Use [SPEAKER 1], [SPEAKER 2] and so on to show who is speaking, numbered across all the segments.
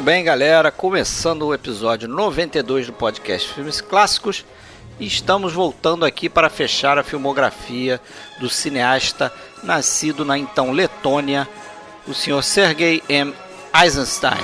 [SPEAKER 1] bem, galera? Começando o episódio 92 do podcast Filmes Clássicos. E estamos voltando aqui para fechar a filmografia do cineasta nascido na então Letônia, o senhor Sergei M. Eisenstein.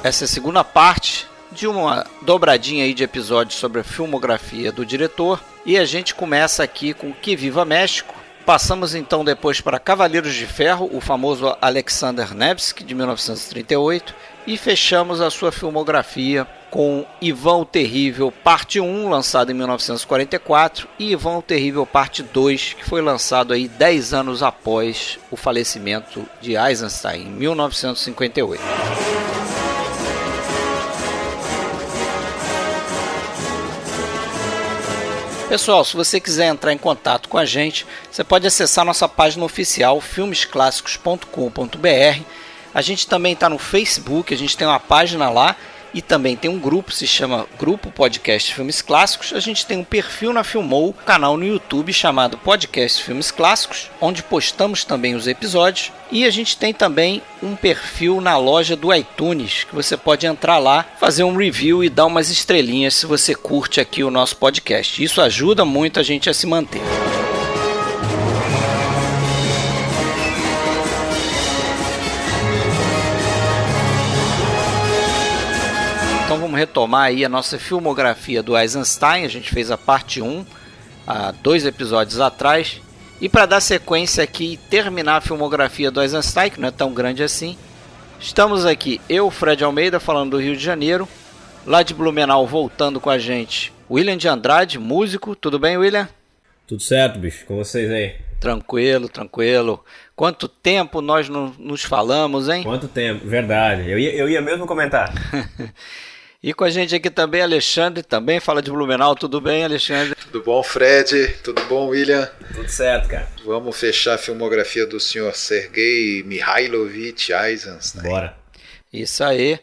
[SPEAKER 1] Essa é a segunda parte de uma dobradinha aí de episódios sobre a filmografia do diretor. E a gente começa aqui com Que Viva México. Passamos então depois para Cavaleiros de Ferro, o famoso Alexander Nevsky, de 1938. E fechamos a sua filmografia com Ivan o Terrível, parte 1, lançado em 1944, e Ivan o Terrível, parte 2, que foi lançado aí 10 anos após o falecimento de Eisenstein, em 1958. Pessoal, se você quiser entrar em contato com a gente, você pode acessar nossa página oficial, filmesclassicos.com.br. A gente também está no Facebook, a gente tem uma página lá e também tem um grupo, se chama Grupo Podcast Filmes Clássicos. A gente tem um perfil na Filmou, um canal no YouTube chamado Podcast Filmes Clássicos, onde postamos também os episódios. E a gente tem também um perfil na loja do iTunes, que você pode entrar lá, fazer um review e dar umas estrelinhas se você curte aqui o nosso podcast. Isso ajuda muito a gente a se manter. Então vamos retomar aí a nossa filmografia do Eisenstein. A gente fez a parte 1 há 2 episódios atrás. E para dar sequência aqui e terminar a filmografia do Eisenstein, que não é tão grande assim, estamos aqui, eu, Fred Almeida, falando do Rio de Janeiro. Lá de Blumenau, voltando com a gente, William de Andrade, músico. Tudo bem, William?
[SPEAKER 2] Tudo certo, bicho. Com vocês aí?
[SPEAKER 1] Tranquilo, tranquilo. Quanto tempo nós não nos falamos, hein?
[SPEAKER 2] Quanto tempo, verdade. Eu ia mesmo comentar.
[SPEAKER 1] E com a gente aqui também, Alexandre, também fala de Blumenau. Tudo bem, Alexandre?
[SPEAKER 3] Tudo bom, Fred? Tudo bom, William?
[SPEAKER 2] Tudo certo, cara.
[SPEAKER 3] Vamos fechar a filmografia do senhor Sergei Mikhailovich Eisenstein.
[SPEAKER 2] Bora.
[SPEAKER 1] Isso aí.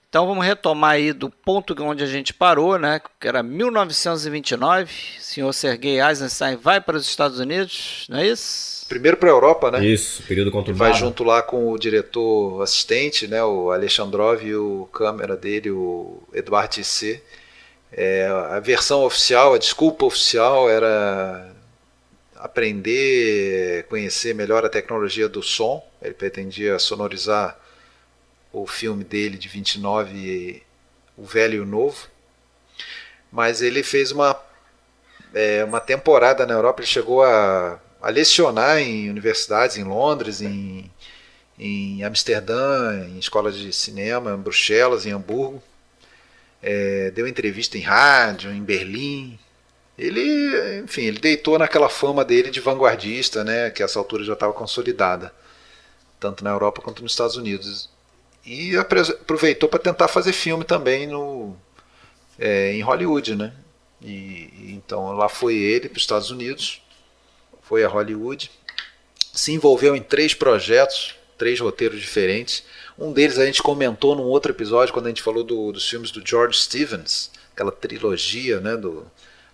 [SPEAKER 1] Então vamos retomar aí do ponto onde a gente parou, né? Que era 1929. O senhor Sergei Eisenstein vai para os Estados Unidos, não é isso?
[SPEAKER 3] Primeiro para a Europa, né?
[SPEAKER 2] Isso, período conturbado.
[SPEAKER 3] Vai junto lá com o diretor assistente, né? O Alexandrov, e o câmera dele, o Edouard Tissé. A versão oficial, a desculpa oficial era aprender, conhecer melhor a tecnologia do som. Ele pretendia sonorizar o filme dele de 29, O Velho e o Novo. Mas ele fez uma temporada na Europa. Ele chegou a lecionar em universidades, em Londres, em Amsterdã, em escolas de cinema, em Bruxelas, em Hamburgo. Deu entrevista em rádio, em Berlim. Ele deitou naquela fama dele de vanguardista, né, que a essa altura já estava consolidada, tanto na Europa quanto nos Estados Unidos. E aproveitou para tentar fazer filme também em Hollywood, né? Então lá foi ele para os Estados Unidos, foi a Hollywood, se envolveu em 3 projetos, 3 roteiros diferentes. Um deles a gente comentou num outro episódio, quando a gente falou dos filmes do George Stevens, aquela trilogia, né,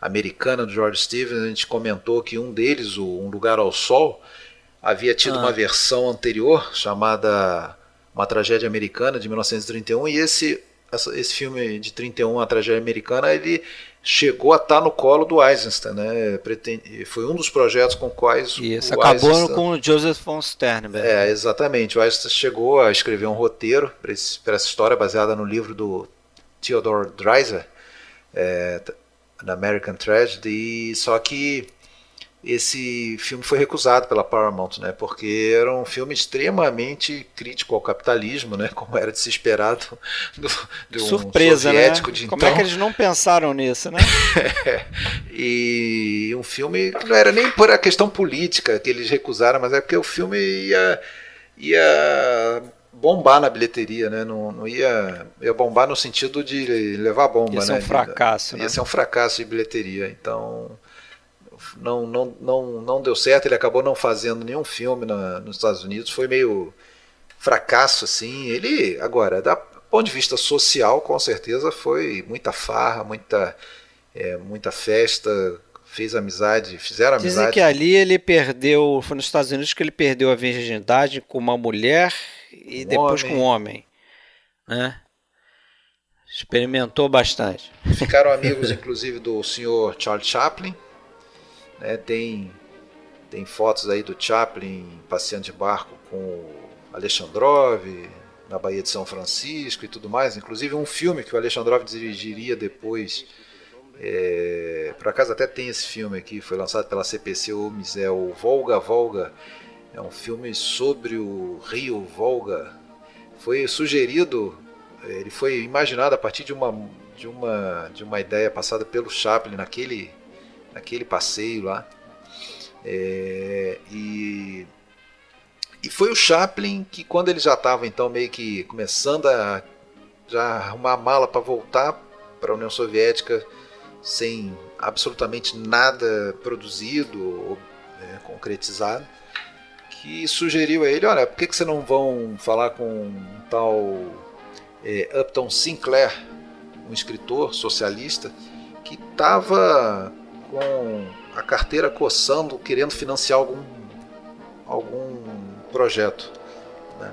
[SPEAKER 3] americana do George Stevens. A gente comentou que um deles, Um Lugar ao Sol, havia tido uma versão anterior chamada Uma Tragédia Americana, de 1931, e esse filme de 31, A Tragédia Americana, ele chegou a estar no colo do Eisenstein, né? Foi um dos projetos com quais
[SPEAKER 1] Isso, acabou com o Joseph von Sternberg.
[SPEAKER 3] Exatamente. O Eisenstein chegou a escrever um roteiro para essa história, baseada no livro do Theodore Dreiser, An American Tragedy, só que esse filme foi recusado pela Paramount, né? Porque era um filme extremamente crítico ao capitalismo, né? Como era de se esperar de um
[SPEAKER 1] surpresa,
[SPEAKER 3] soviético,
[SPEAKER 1] né?
[SPEAKER 3] de
[SPEAKER 1] Como
[SPEAKER 3] então.
[SPEAKER 1] É que eles não pensaram nisso, né?
[SPEAKER 3] E um filme que não era nem por a questão política que eles recusaram, mas é porque o filme ia bombar na bilheteria, né? Não ia bombar no sentido de levar bomba,
[SPEAKER 1] ia ser
[SPEAKER 3] né?
[SPEAKER 1] Um fracasso,
[SPEAKER 3] ia ser um fracasso de bilheteria. Então não deu certo. Ele acabou não fazendo nenhum filme nos Estados Unidos. Foi meio fracasso, assim. Ele, agora, do ponto de vista social, com certeza foi muita farra, muita festa, fizeram
[SPEAKER 1] Dizem
[SPEAKER 3] amizade.
[SPEAKER 1] que ali ele perdeu, foi nos Estados Unidos que ele perdeu a virgindade com uma mulher e
[SPEAKER 3] Um
[SPEAKER 1] depois com um
[SPEAKER 3] homem.
[SPEAKER 1] homem, né? Experimentou bastante.
[SPEAKER 3] Ficaram amigos, inclusive, do senhor Charles Chaplin. Né? Tem fotos aí do Chaplin passeando de barco com o Alexandrov na Baía de São Francisco e tudo mais. Inclusive um filme que o Alexandrov dirigiria depois. Por acaso até tem esse filme aqui, foi lançado pela CPC Omis, é o Volga Volga. É um filme sobre o rio Volga. Foi sugerido, ele foi imaginado a partir de uma ideia passada pelo Chaplin naquele passeio lá. E foi o Chaplin que, quando ele já estava então meio que começando a já arrumar a mala para voltar para a União Soviética sem absolutamente nada produzido ou concretizado, que sugeriu a ele: olha, por que vocês não vão falar com um tal Upton Sinclair, um escritor socialista que estava com a carteira coçando, querendo financiar algum projeto. Né?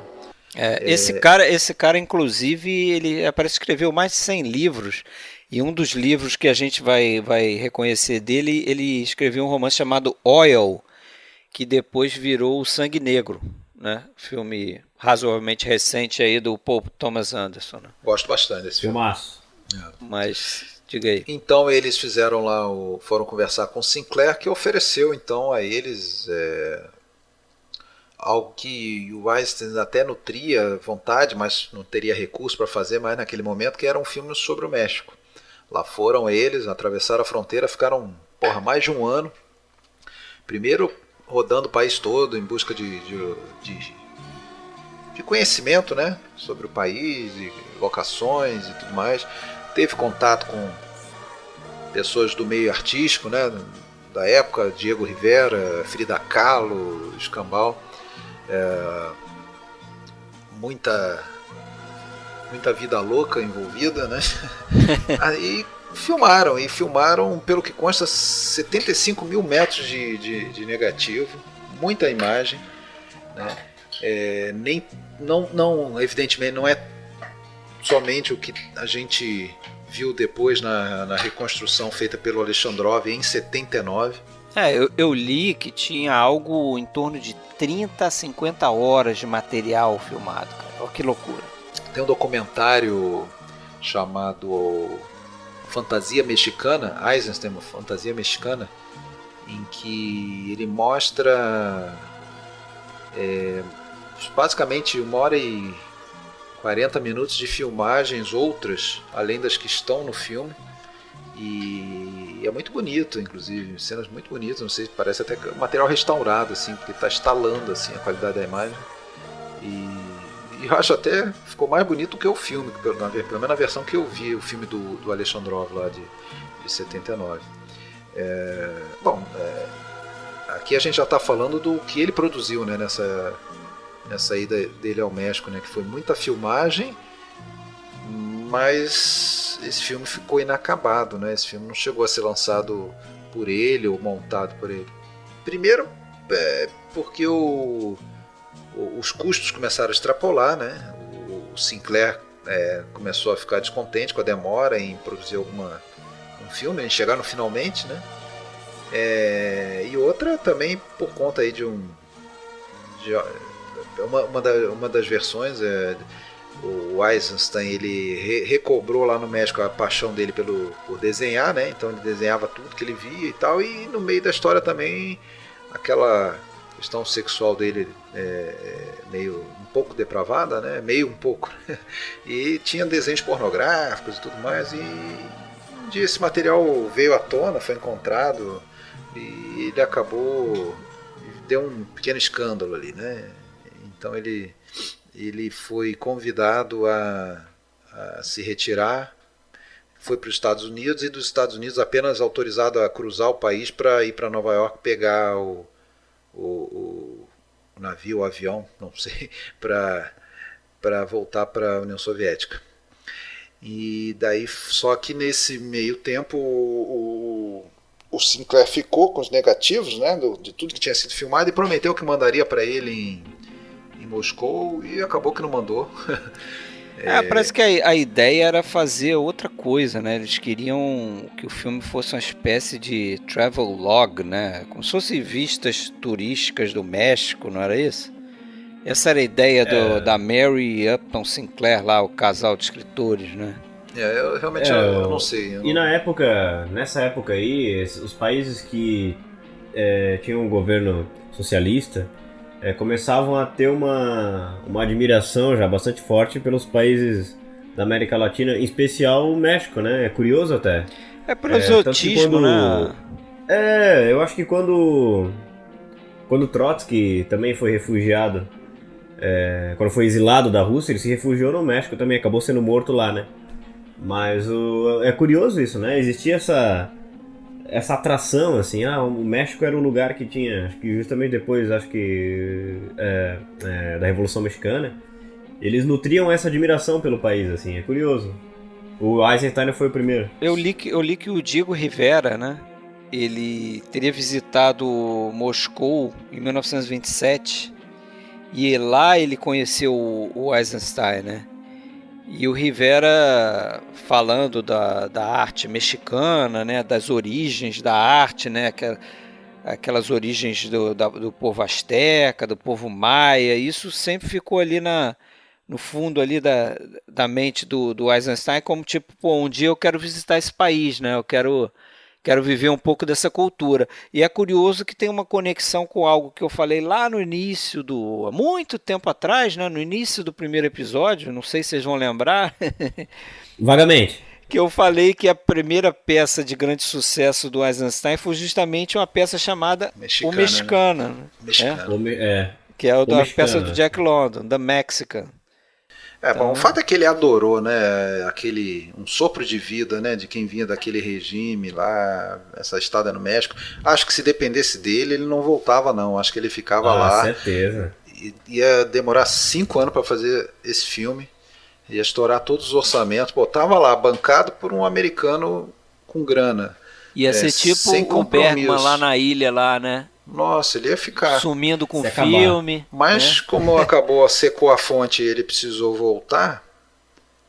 [SPEAKER 1] Esse cara, inclusive, ele parece que escreveu mais de 100 livros. E um dos livros que a gente vai reconhecer dele, ele escreveu um romance chamado Oil, que depois virou o Sangue Negro, né? Filme razoavelmente recente aí do Paul Thomas Anderson. Né?
[SPEAKER 3] Gosto bastante desse filme.
[SPEAKER 2] Filmaço.
[SPEAKER 1] Mas, diga aí.
[SPEAKER 3] Então eles fizeram lá, foram conversar com Sinclair, que ofereceu então a eles algo que o Weinstein até nutria vontade, mas não teria recurso para fazer mais naquele momento, que era um filme sobre o México. Lá foram eles, atravessaram a fronteira, ficaram mais de um ano. Primeiro rodando o país todo em busca de conhecimento, né, sobre o país, de locações e tudo mais. Teve contato com pessoas do meio artístico, né, da época, Diego Rivera, Frida Kahlo, Escambau. Muita vida louca envolvida, né? Aí filmaram, pelo que consta, 75 mil metros de negativo, muita imagem, né? Evidentemente não é somente o que a gente viu depois na reconstrução feita pelo Alexandrov em 79.
[SPEAKER 1] Eu li que tinha algo em torno de 30 a 50 horas de material filmado, cara. Olha que loucura.
[SPEAKER 3] Tem um documentário chamado Fantasia Mexicana, Eisenstein, Fantasia Mexicana, em que ele mostra basicamente 1h40 de filmagens, outras, além das que estão no filme. E é muito bonito, inclusive, cenas muito bonitas, não sei, parece até material restaurado, assim, porque está estalando assim, a qualidade da imagem. E eu acho até que ficou mais bonito que o filme, pelo menos na versão que eu vi, o filme do Alexandrov lá de 79. Aqui a gente já está falando do que ele produziu, né, nessa ida dele ao México, né, que foi muita filmagem, mas esse filme ficou inacabado, né? Esse filme não chegou a ser lançado por ele ou montado por ele. Primeiro, porque os custos começaram a extrapolar, né? O Sinclair começou a ficar descontente com a demora em produzir um filme, em chegar no finalmente, né? E outra também por conta aí de uma das versões, o Eisenstein, ele recobrou lá no México a paixão dele por desenhar, né? Então ele desenhava tudo que ele via e tal, e no meio da história também aquela questão sexual dele meio um pouco depravada, né? Meio um pouco. E tinha desenhos pornográficos e tudo mais, e um dia esse material veio à tona, foi encontrado, e ele acabou, deu um pequeno escândalo ali, né? Então ele foi convidado a se retirar, foi para os Estados Unidos, e dos Estados Unidos apenas autorizado a cruzar o país para ir para Nova York pegar o navio, o avião, não sei, para voltar para a União Soviética. E daí, só que nesse meio tempo o o Sinclair ficou com os negativos, né, de tudo que tinha sido filmado, e prometeu que mandaria para ele em Moscou, e acabou que não mandou.
[SPEAKER 1] Parece que a ideia era fazer outra coisa, né? Eles queriam que o filme fosse uma espécie de travel log, né? Como se fossem vistas turísticas do México, não era isso? Essa era a ideia da Mary e Upton Sinclair lá, o casal de escritores, né?
[SPEAKER 3] Eu realmente eu não sei.
[SPEAKER 2] E nessa época aí, os países que tinham um governo socialista começavam a ter uma admiração já bastante forte pelos países da América Latina, em especial o México, né? É curioso até.
[SPEAKER 1] É por exotismo, né?
[SPEAKER 2] Eu acho que quando Trotsky também foi refugiado, quando foi exilado da Rússia, ele se refugiou no México também, acabou sendo morto lá, né? Mas é curioso isso, né? Existia essa atração, assim, o México era um lugar que tinha, acho que justamente depois, da Revolução Mexicana, eles nutriam essa admiração pelo país, assim, é curioso. O Eisenstein foi o primeiro.
[SPEAKER 1] Eu li que o Diego Rivera, né, ele teria visitado Moscou em 1927, e lá ele conheceu o Eisenstein, né? E o Rivera falando da arte mexicana, né, das origens da arte, né, aquelas origens do povo asteca, do povo maia, isso sempre ficou ali no fundo ali da mente do Eisenstein, como tipo, um dia eu quero visitar esse país, né, eu quero viver um pouco dessa cultura. E é curioso que tem uma conexão com algo que eu falei lá no início há muito tempo atrás, né, no início do primeiro episódio, não sei se vocês vão lembrar.
[SPEAKER 2] Vagamente.
[SPEAKER 1] Que eu falei que a primeira peça de grande sucesso do Eisenstein foi justamente uma peça chamada O Mexicana. Né?
[SPEAKER 3] Mexicano.
[SPEAKER 1] Que é da peça do Jack London, The Mexican.
[SPEAKER 3] Bom, o fato é que ele adorou, né, um sopro de vida, né, de quem vinha daquele regime lá, essa estada no México. Acho que se dependesse dele, ele não voltava não, acho que ele ficava lá.
[SPEAKER 2] Certeza.
[SPEAKER 3] Ia demorar 5 anos para fazer esse filme, ia estourar todos os orçamentos. Pô, tava lá, bancado por um americano com grana.
[SPEAKER 1] Ia ser tipo o Bergman lá na ilha, lá, né?
[SPEAKER 3] Nossa, ele ia ficar
[SPEAKER 1] sumindo com o filme.
[SPEAKER 3] Mas como secou a fonte e ele precisou voltar,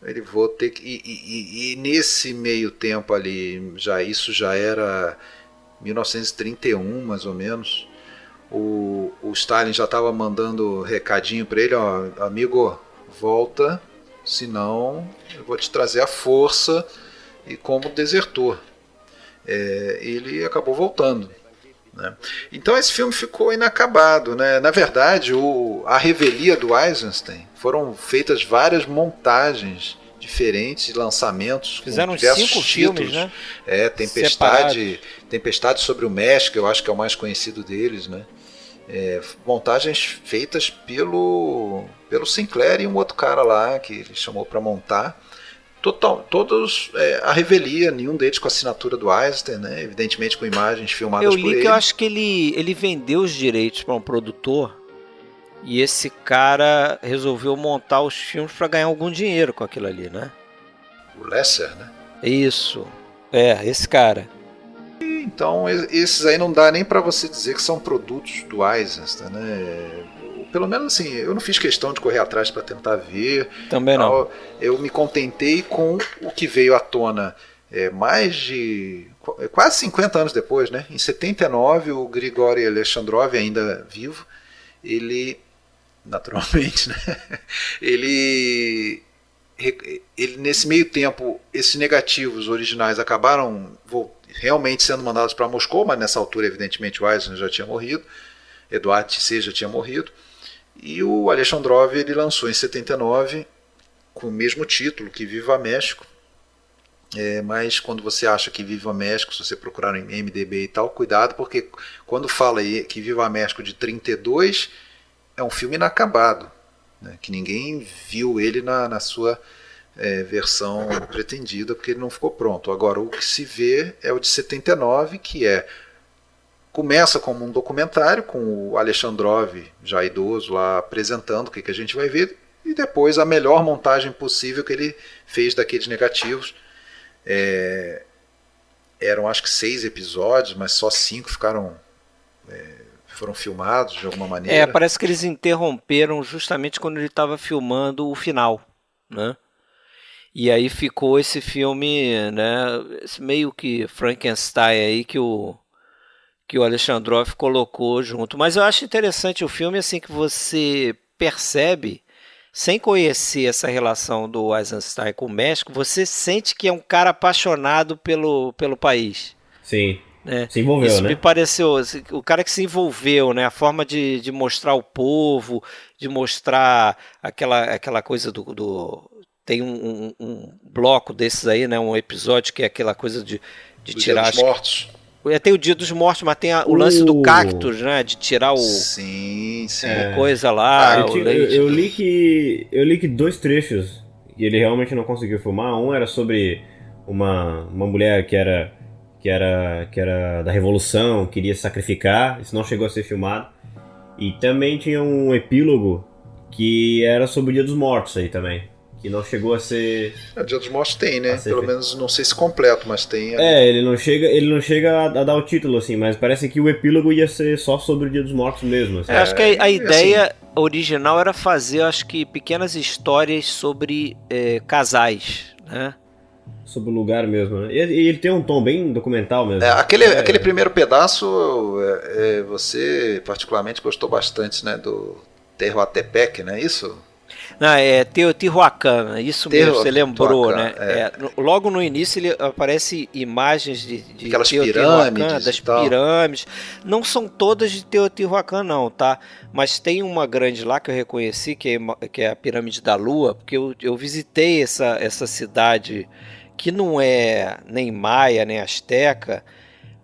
[SPEAKER 3] ele vou ter que. E nesse meio tempo ali, isso já era 1931, mais ou menos. O Stalin já estava mandando recadinho para ele, ó, amigo, volta, senão eu vou te trazer a força e como desertor. Ele acabou voltando. Né? Então esse filme ficou inacabado, né? Na verdade, a revelia do Eisenstein foram feitas várias montagens diferentes, lançamentos.
[SPEAKER 1] Fizeram 5 filmes, né?
[SPEAKER 3] Tempestade sobre o México, eu acho que é o mais conhecido deles, né? Montagens feitas pelo Sinclair e um outro cara lá que ele chamou para montar. Todos a revelia, nenhum deles com a assinatura do Eisenstein, né? Evidentemente com imagens filmadas por ele.
[SPEAKER 1] Eu li que eu acho que ele vendeu os direitos para um produtor e esse cara resolveu montar os filmes para ganhar algum dinheiro com aquilo ali, né?
[SPEAKER 3] O Lesser, né?
[SPEAKER 1] Isso, esse cara.
[SPEAKER 3] Então esses aí não dá nem para você dizer que são produtos do Eisenstein, né? Pelo menos assim, eu não fiz questão de correr atrás para tentar ver.
[SPEAKER 1] Também não.
[SPEAKER 3] Eu me contentei com o que veio à tona quase 50 anos depois, né? Em 79, o Grigori Alexandrov, ainda vivo, ele, naturalmente, né? ele nesse meio tempo, esses negativos originais acabaram realmente sendo mandados para Moscou, mas nessa altura, evidentemente, o Eisenstein já tinha morrido, Eduard Tissé já tinha morrido. E o Alexandrov ele lançou em 79 com o mesmo título, Que Viva México. Mas quando você acha Que Viva México, se você procurar no IMDb e tal, cuidado, porque quando fala aí Que Viva México de 32, é um filme inacabado, né, que ninguém viu ele na sua versão pretendida, porque ele não ficou pronto. Agora, o que se vê é o de 79, que começa como um documentário com o Alexandrov, já idoso, lá apresentando o que a gente vai ver, e depois a melhor montagem possível que ele fez daqueles negativos. eram acho que 6 episódios, mas só 5 foram filmados de alguma maneira.
[SPEAKER 1] Parece que eles interromperam justamente quando ele estava filmando o final, né? E aí ficou esse filme, né? Esse meio que Frankenstein aí que o Alexandrov colocou junto. Mas eu acho interessante o filme assim que você percebe, sem conhecer essa relação do Eisenstein com o México, você sente que é um cara apaixonado pelo país.
[SPEAKER 2] Sim.
[SPEAKER 1] Né?
[SPEAKER 2] Se envolveu,
[SPEAKER 1] Isso
[SPEAKER 2] né?
[SPEAKER 1] me pareceu, o cara que se envolveu, né? A forma de mostrar o povo, de mostrar aquela coisa tem um bloco desses aí, né? Um episódio que é aquela coisa de
[SPEAKER 3] Do Dia
[SPEAKER 1] tirar
[SPEAKER 3] dos Mortos.
[SPEAKER 1] tem o Dia dos Mortos, mas tem o lance do
[SPEAKER 2] O...
[SPEAKER 1] cactus, né? De tirar
[SPEAKER 3] Sim, sim.
[SPEAKER 1] o coisa lá, o leite.
[SPEAKER 2] Eu li que 2 trechos e ele realmente não conseguiu filmar. Um era sobre uma mulher que era da Revolução, queria se sacrificar, isso não chegou a ser filmado. E também tinha um epílogo que era sobre o Dia dos Mortos aí também, que não chegou a ser...
[SPEAKER 3] O Dia dos Mortos tem, né?
[SPEAKER 2] ser
[SPEAKER 3] Pelo
[SPEAKER 2] feito.
[SPEAKER 3] menos não sei se completo, mas tem.
[SPEAKER 2] Ele não chega a dar o título assim, mas parece que o epílogo ia ser só sobre o Dia dos Mortos mesmo. Assim.
[SPEAKER 1] Acho que a ideia original era fazer, acho que, pequenas histórias sobre casais, né?
[SPEAKER 2] Sobre o lugar mesmo, né? E ele tem um tom bem documental mesmo.
[SPEAKER 3] Aquele primeiro pedaço, você particularmente gostou bastante, né? Do Tehuantepec, não é isso?
[SPEAKER 1] Não, é Teotihuacan, isso mesmo, você lembrou, né?
[SPEAKER 3] É.
[SPEAKER 1] Logo no início ele aparece imagens de
[SPEAKER 3] Aquelas
[SPEAKER 1] Teotihuacan,
[SPEAKER 3] pirâmides
[SPEAKER 1] das
[SPEAKER 3] e tal.
[SPEAKER 1] pirâmides. Não são todas de Teotihuacan, não, tá? Mas tem uma grande lá que eu reconheci, que é a Pirâmide da Lua, porque eu visitei essa cidade que não é nem maia, nem asteca,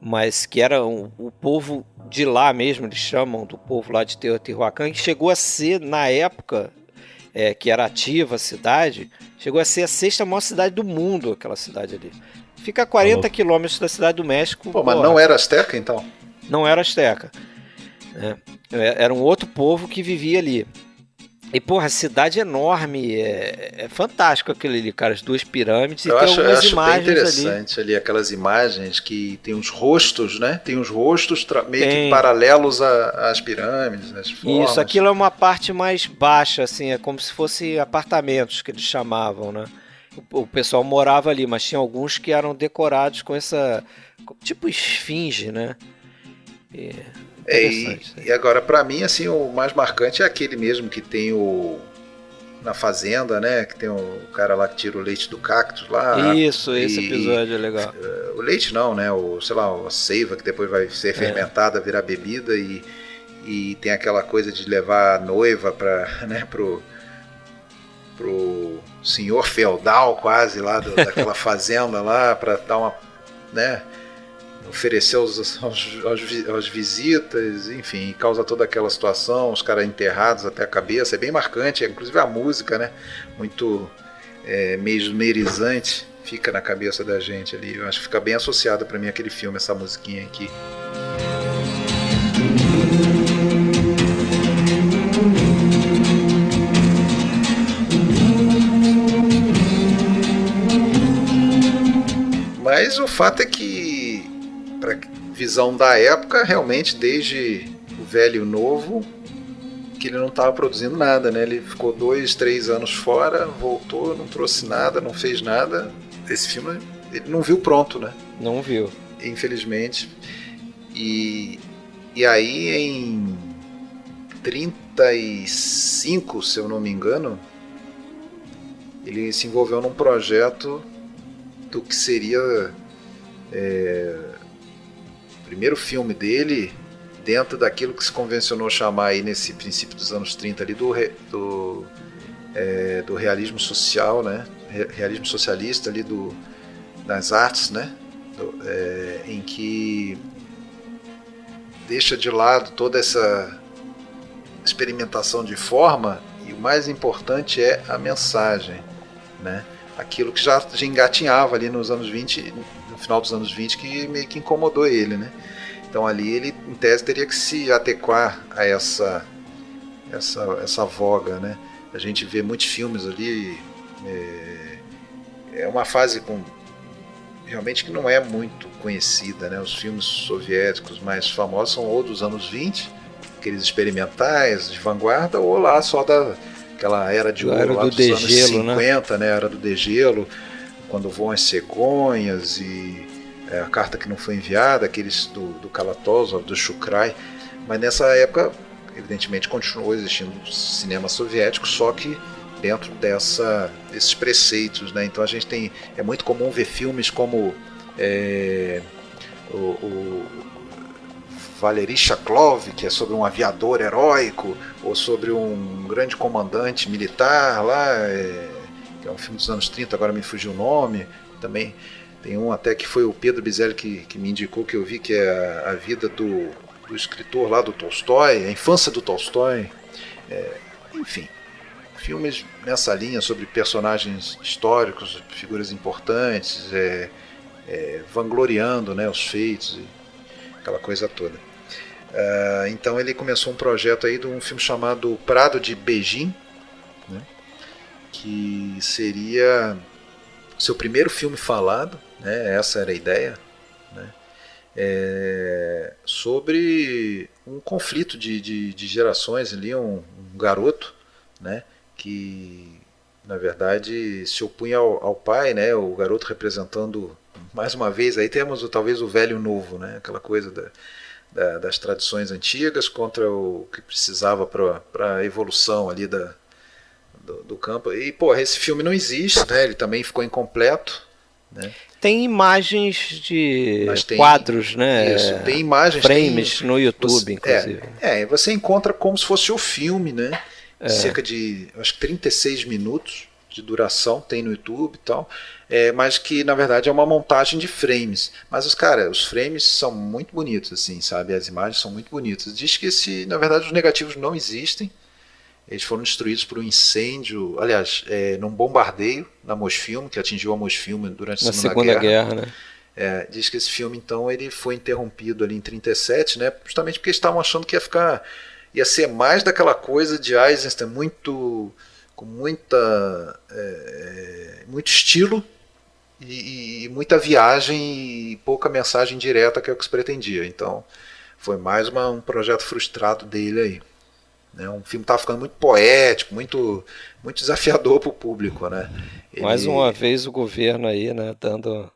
[SPEAKER 1] mas que era o povo de lá mesmo, eles chamam do povo lá de Teotihuacan, que chegou a ser, na época... que era ativa a cidade, chegou a ser a 6ª maior cidade do mundo, aquela cidade ali. Fica a 40 quilômetros da cidade do México.
[SPEAKER 3] Pô, mas não era asteca, então?
[SPEAKER 1] Não era asteca. Era um outro povo que vivia ali. E, porra, a cidade é enorme, é fantástico aquilo ali, cara, as 2 pirâmides,
[SPEAKER 3] Eu
[SPEAKER 1] e tem
[SPEAKER 3] acho
[SPEAKER 1] algumas
[SPEAKER 3] bem
[SPEAKER 1] imagens
[SPEAKER 3] interessante ali aquelas imagens que tem uns rostos, né? Tem uns rostos meio que
[SPEAKER 1] Tem.
[SPEAKER 3] paralelos às pirâmides, às formas.
[SPEAKER 1] Isso, aquilo é uma parte mais baixa, assim, é como se fosse apartamentos que eles chamavam, né? O pessoal morava ali, mas tinha alguns que eram decorados com essa, tipo esfinge, né?
[SPEAKER 3] E agora, pra mim, assim, o mais marcante é aquele mesmo que tem na fazenda, né? Que tem o cara lá que tira o leite do cactus lá.
[SPEAKER 1] Isso, esse episódio é legal.
[SPEAKER 3] O leite não, né? Sei lá, a seiva que depois vai ser fermentada, virar bebida e tem aquela coisa de levar a noiva né, pro senhor feudal quase lá daquela fazenda lá para dar uma, né, oferecer aos visitas, enfim, causa toda aquela situação, os caras enterrados até a cabeça, é bem marcante, inclusive a música, né, muito mesmerizante, fica na cabeça da gente ali, eu acho que fica bem associado para mim aquele filme, essa musiquinha aqui. Mas o fato é que, para visão da época, realmente, desde o Velho e o Novo, que ele não estava produzindo nada, né? Ele ficou 2, 3 anos fora, voltou, não trouxe nada, não fez nada. Esse filme ele não viu pronto, né?
[SPEAKER 1] Não viu.
[SPEAKER 3] Infelizmente. E aí, em 35, se eu não me engano, ele se envolveu num projeto do que seria o primeiro filme dele dentro daquilo que se convencionou chamar aí nesse princípio dos anos 30 ali do realismo social, né? Realismo socialista ali das artes, né? Em que deixa de lado toda essa experimentação de forma e o mais importante é a mensagem, né? Aquilo que já engatinhava ali nos anos 20, no final dos anos 20, que meio que incomodou ele, né? Então ali ele, em tese, teria que se adequar a essa voga, né? A gente vê muitos filmes ali, é uma fase com realmente que não é muito conhecida, né? Os filmes soviéticos mais famosos são ou dos anos 20, aqueles experimentais de vanguarda, ou lá só daquela era de ouro lá dos anos 50, né? Era do degelo, quando voam as cegonhas e a carta que não foi enviada, aqueles do Kalatozov, do Shukrai. Mas nessa época, evidentemente, continuou existindo o cinema soviético, só que dentro desses preceitos, né? Então a gente é muito comum ver filmes como o Valery Shaklov, que é sobre um aviador heróico, ou sobre um grande comandante militar lá, que é um filme dos anos 30, agora me fugiu o nome. Também tem um até que foi o Pedro Bizelli que me indicou, que eu vi, que é a vida do escritor lá do Tolstói, a infância do Tolstói. Enfim, filmes nessa linha sobre personagens históricos, figuras importantes, vangloriando, né, os feitos, aquela coisa toda. Então ele começou um projeto aí de um filme chamado Prado de Beijing, né, que seria seu primeiro filme falado, né, essa era a ideia, né, sobre um conflito de gerações ali, um garoto, né, que na verdade se opunha ao pai, né, o garoto representando, mais uma vez, aí temos talvez o velho e o novo, né, aquela coisa das tradições antigas contra o que precisava para a evolução ali do campo. E, pô, esse filme não existe, né, ele também ficou incompleto, né.
[SPEAKER 1] Tem imagens de quadros, né?
[SPEAKER 3] Isso, tem imagens,
[SPEAKER 1] frames no YouTube, inclusive.
[SPEAKER 3] Você encontra como se fosse o filme, né? Cerca de, acho que 36 minutos de duração tem no YouTube e tal, mas que na verdade é uma montagem de frames. Mas os frames são muito bonitos, assim, sabe? As imagens são muito bonitas. Diz que na verdade os negativos não existem. Eles foram destruídos por um incêndio, aliás, num bombardeio na Mosfilm, que atingiu a Mosfilm durante a Segunda
[SPEAKER 1] Guerra, né?
[SPEAKER 3] Diz que esse filme, então, ele foi interrompido ali em 37, né? Justamente porque eles estavam achando que ia ser mais daquela coisa de Eisenstein, com muito estilo e muita viagem e pouca mensagem direta, que é o que se pretendia. Então, foi mais um projeto frustrado dele aí. Um filme estava ficando muito poético, muito desafiador para o público, né?
[SPEAKER 1] Mais uma vez o governo aí, né, dando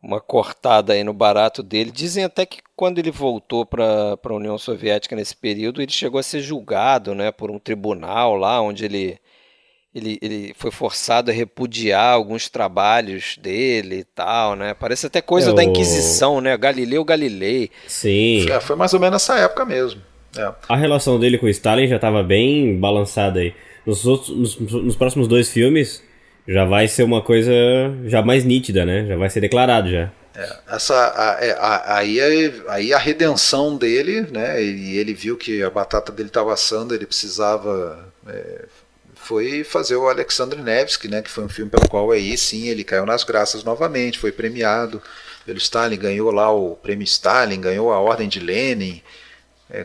[SPEAKER 1] uma cortada aí no barato dele. Dizem até que quando ele voltou para a União Soviética nesse período, ele chegou a ser julgado, né, por um tribunal lá, onde ele foi forçado a repudiar alguns trabalhos dele e tal, né? Parece até coisa da Inquisição, né? Galileu Galilei.
[SPEAKER 2] Sim.
[SPEAKER 3] Foi mais ou menos nessa época mesmo.
[SPEAKER 2] A relação dele com o Stalin já estava bem balançada aí. Nos próximos 2 filmes já vai ser uma coisa já mais nítida, né? Já vai ser declarado já.
[SPEAKER 3] Aí a redenção dele, né? Ele viu que a batata dele estava assando, ele precisava foi fazer o Alexandre Nevsky, né? Que foi um filme pelo qual aí sim ele caiu nas graças novamente, foi premiado pelo Stalin, ganhou lá o prêmio Stalin, ganhou a Ordem de Lenin.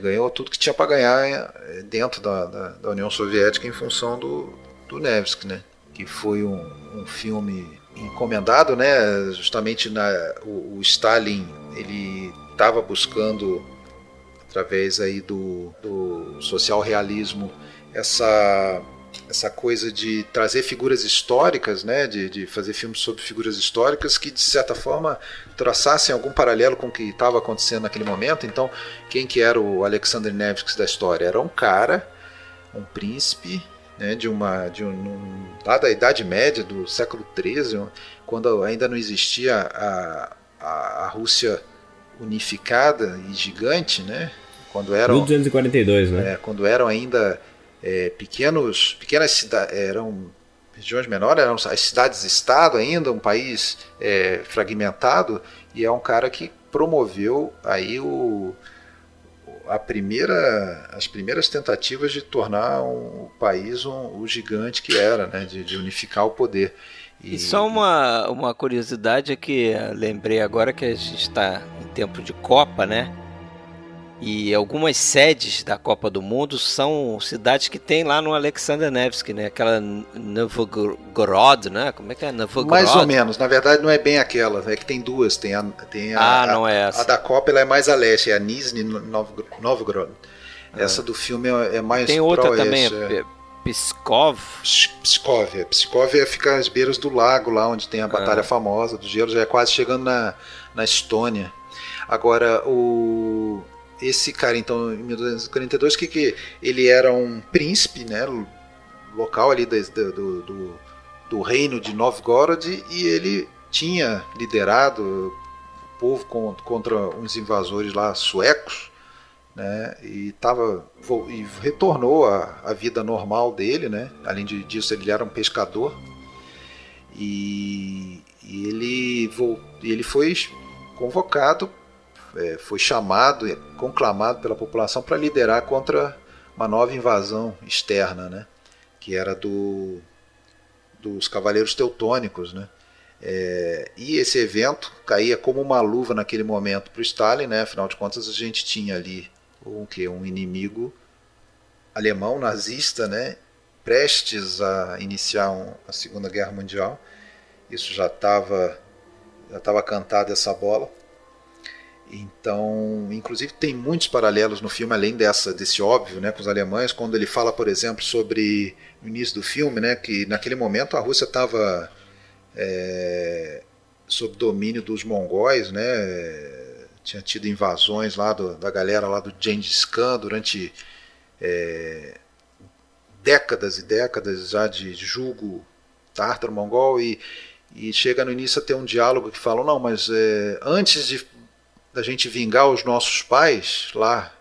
[SPEAKER 3] Ganhou tudo que tinha para ganhar dentro da União Soviética em função do Nevsky, né? Que foi um filme encomendado, né? Justamente o Stalin, ele estava buscando, através aí do social realismo, essa coisa de trazer figuras históricas, né, de fazer filmes sobre figuras históricas que de certa forma traçassem algum paralelo com o que estava acontecendo naquele momento. Então, quem que era o Alexander Nevsky da história? Era um cara, um príncipe, né, lá da Idade Média, do século XIII, quando ainda não existia a Rússia unificada e gigante, né?
[SPEAKER 2] 1242, né?
[SPEAKER 3] Quando eram ainda pequenas cidades, eram regiões menores, eram as cidades-estado ainda, um país fragmentado, e é um cara que promoveu aí as primeiras tentativas de tornar o país o gigante que era, né, de unificar o poder.
[SPEAKER 1] E só uma curiosidade é que lembrei agora que a gente está em tempo de Copa, né? E algumas sedes da Copa do Mundo são cidades que tem lá no Alexander Nevsky, né? Aquela Novgorod, né? Como é que é? Novgorod?
[SPEAKER 3] Mais ou menos. Na verdade, não é bem aquela. É que tem duas.
[SPEAKER 1] Não é essa.
[SPEAKER 3] A da Copa ela é mais a leste, é a Nizhny Novgorod. Essa do filme é mais
[SPEAKER 1] tem outra também, Pskov.
[SPEAKER 3] Pskov fica às beiras do lago, lá onde tem a batalha famosa do gelo. Já é quase chegando na Estônia. Agora, esse cara, então, em 1242, que ele era um príncipe, né, local ali do reino de Novgorod, e ele tinha liderado o povo contra uns invasores lá suecos, né, e retornou à vida normal dele, né. Além disso, ele era um pescador, e ele foi convocado, foi chamado, conclamado pela população para liderar contra uma nova invasão externa, né, que era dos cavaleiros teutônicos, né. E esse evento caía como uma luva naquele momento para o Stalin, né, afinal de contas a gente tinha ali um inimigo alemão nazista, né, prestes a iniciar a Segunda Guerra Mundial. Isso já estava cantada essa bola. Então, inclusive tem muitos paralelos no filme, além desse óbvio, né, com os alemães, quando ele fala, por exemplo, sobre no início do filme, né, que naquele momento a Rússia estava sob domínio dos mongóis, né, tinha tido invasões lá da galera lá do Gengis Khan durante décadas e décadas já de jugo tártaro-mongol, e chega no início a ter um diálogo que fala, não, mas antes da gente vingar os nossos pais lá,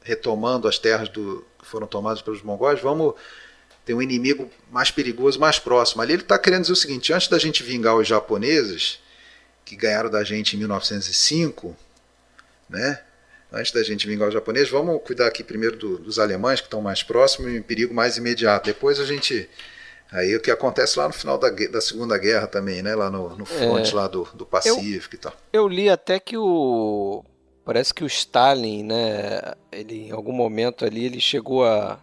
[SPEAKER 3] retomando as terras que foram tomadas pelos mongóis, vamos ter um inimigo mais perigoso, mais próximo. Ali ele está querendo dizer o seguinte, antes da gente vingar os japoneses, que ganharam da gente em 1905, né? Antes da gente vingar os japoneses, vamos cuidar aqui primeiro dos alemães, que estão mais próximos, e um perigo mais imediato. Depois a gente... Aí o que acontece lá no final da Segunda Guerra também, né? Lá no fronte lá do Pacífico e tal.
[SPEAKER 1] Eu li até que parece que o Stalin, né? Ele, em algum momento ali, ele chegou a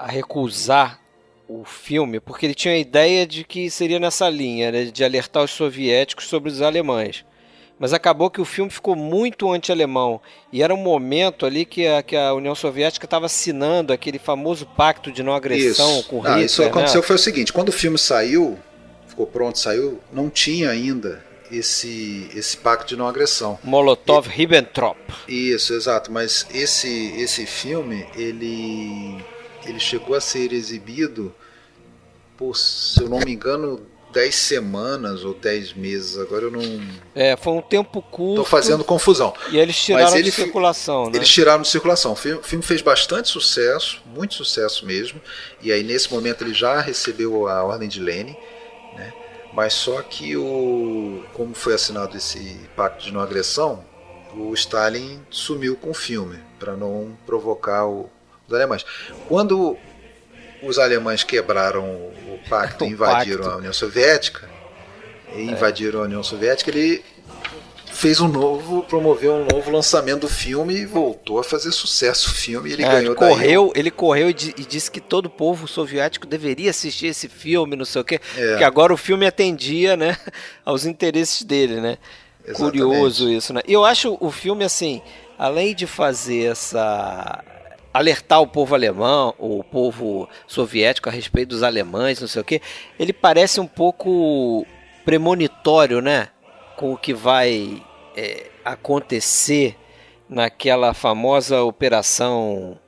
[SPEAKER 1] recusar o filme, porque ele tinha a ideia de que seria nessa linha, né, de alertar os soviéticos sobre os alemães. Mas acabou que o filme ficou muito anti-alemão. E era um momento ali que a União Soviética estava assinando aquele famoso pacto de não agressão com Hitler.
[SPEAKER 3] Isso aconteceu, né? Foi o seguinte, quando o filme ficou pronto, não tinha ainda esse pacto de não agressão.
[SPEAKER 1] Molotov-Ribbentrop.
[SPEAKER 3] Isso, exato. Mas esse filme, ele chegou a ser exibido por, se eu não me engano, 10 semanas ou 10 meses, agora eu não...
[SPEAKER 1] foi um tempo curto.
[SPEAKER 3] Estou fazendo confusão.
[SPEAKER 1] E eles tiraram de circulação, né?
[SPEAKER 3] Eles tiraram de circulação. O filme fez bastante sucesso, muito sucesso mesmo, e aí nesse momento ele já recebeu a Ordem de Lenin, né? Mas só que como foi assinado esse pacto de não agressão, o Stalin sumiu com o filme, para não provocar os alemães. Quando os alemães quebraram o pacto e invadiram a União Soviética, ele promoveu um novo lançamento do filme e voltou a fazer sucesso o filme. Ele ganhou
[SPEAKER 1] ele correu e disse que todo o povo soviético deveria assistir esse filme, não sei o quê, porque agora o filme atendia, né, aos interesses dele, né? Exatamente. Curioso isso, né? E eu acho o filme, assim, além de fazer alertar o povo alemão, o povo soviético a respeito dos alemães, não sei o quê, ele parece um pouco premonitório, né? Com o que vai acontecer naquela famosa operação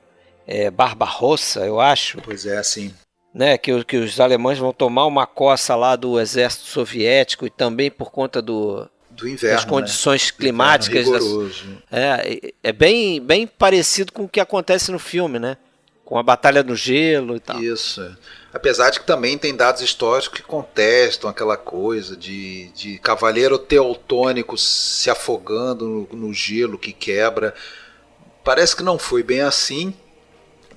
[SPEAKER 1] Barbarossa, eu acho.
[SPEAKER 3] Pois é, sim.
[SPEAKER 1] Né? Que os alemães vão tomar uma coça lá do exército soviético, e também por conta do inverno, das condições climáticas. É bem, bem parecido com o que acontece no filme, né? Com a batalha no gelo e tal.
[SPEAKER 3] Isso. Apesar de que também tem dados históricos que contestam aquela coisa de cavaleiro teutônico se afogando no gelo que quebra. Parece que não foi bem assim,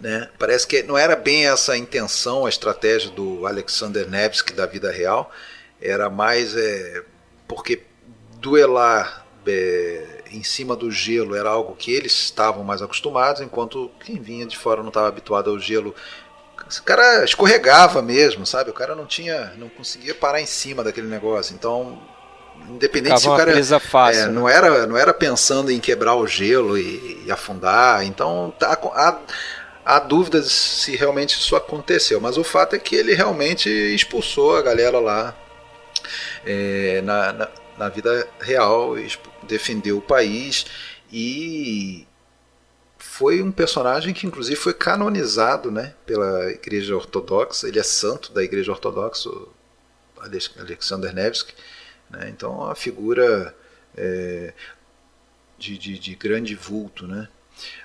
[SPEAKER 3] né? Parece que não era bem essa a intenção, a estratégia do Alexander Nevsky da vida real. Era mais porque duelar em cima do gelo era algo que eles estavam mais acostumados, enquanto quem vinha de fora não estava habituado ao gelo. Esse cara escorregava mesmo, sabe? O cara não conseguia parar em cima daquele negócio. Então, independente se o cara
[SPEAKER 1] fácil,
[SPEAKER 3] não era pensando em quebrar o gelo e afundar. Então, há dúvidas se realmente isso aconteceu. Mas o fato é que ele realmente expulsou a galera lá na vida real, defendeu o país e foi um personagem que inclusive foi canonizado, né, pela Igreja Ortodoxa. Ele é santo da Igreja Ortodoxa, Alexander Nevsky, né? Então é uma figura de grande vulto, né?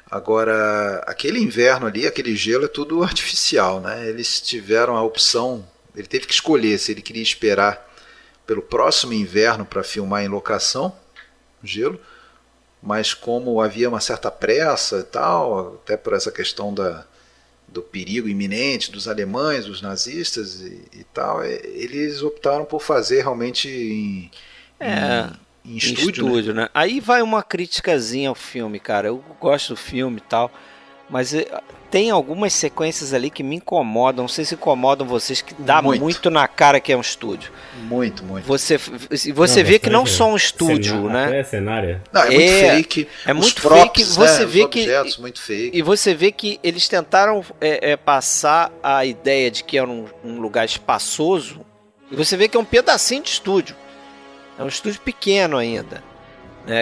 [SPEAKER 3] Agora, aquele inverno ali, aquele gelo é tudo artificial, né? Eles tiveram a opção, ele teve que escolher se ele queria esperar pelo próximo inverno para filmar em locação, gelo, mas como havia uma certa pressa e tal, até por essa questão do perigo iminente dos alemães, dos nazistas e tal, eles optaram por fazer realmente em estúdio,
[SPEAKER 1] né? Aí vai uma criticazinha ao filme, cara. Eu gosto do filme e tal, mas tem algumas sequências ali que me incomodam. Não sei se incomodam vocês, que dá muito na cara que é um estúdio.
[SPEAKER 3] Muito.
[SPEAKER 1] Você vê que não só um estúdio, né?
[SPEAKER 2] É cenário.
[SPEAKER 3] Não, é muito fake.
[SPEAKER 1] É muito
[SPEAKER 3] props,
[SPEAKER 1] fake. Você vê
[SPEAKER 3] os objetos, muito fake.
[SPEAKER 1] E você vê que eles tentaram passar a ideia de que era um lugar espaçoso. E você vê que é um pedacinho de estúdio. É um estúdio pequeno ainda.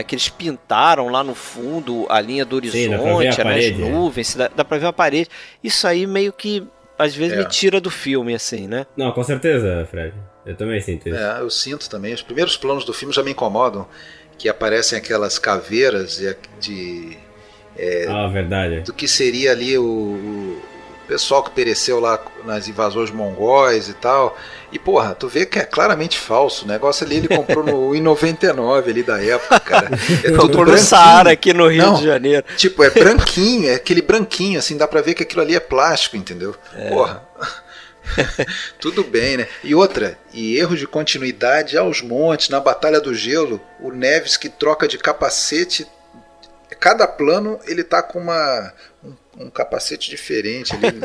[SPEAKER 1] Que eles pintaram lá no fundo a linha do horizonte, as nuvens, dá pra ver uma parede. Isso aí meio que às vezes me tira do filme, assim, né?
[SPEAKER 2] Não, com certeza, Fred. Eu também sinto isso.
[SPEAKER 3] Eu sinto também. Os primeiros planos do filme já me incomodam, que aparecem aquelas caveiras
[SPEAKER 2] verdade.
[SPEAKER 3] Do que seria ali o pessoal que pereceu lá nas invasões mongóis e tal. E porra, tu vê que é claramente falso. O negócio ali ele comprou no 99 ali da época, cara.
[SPEAKER 1] Comprou no Saara aqui no Rio de Janeiro.
[SPEAKER 3] Tipo, é branquinho, é aquele branquinho, assim, dá pra ver que aquilo ali é plástico, entendeu? Porra. Tudo bem, né? E outra, erro de continuidade aos montes. Na Batalha do Gelo, o Nevsky troca de capacete. Cada plano ele tá com um capacete diferente ali.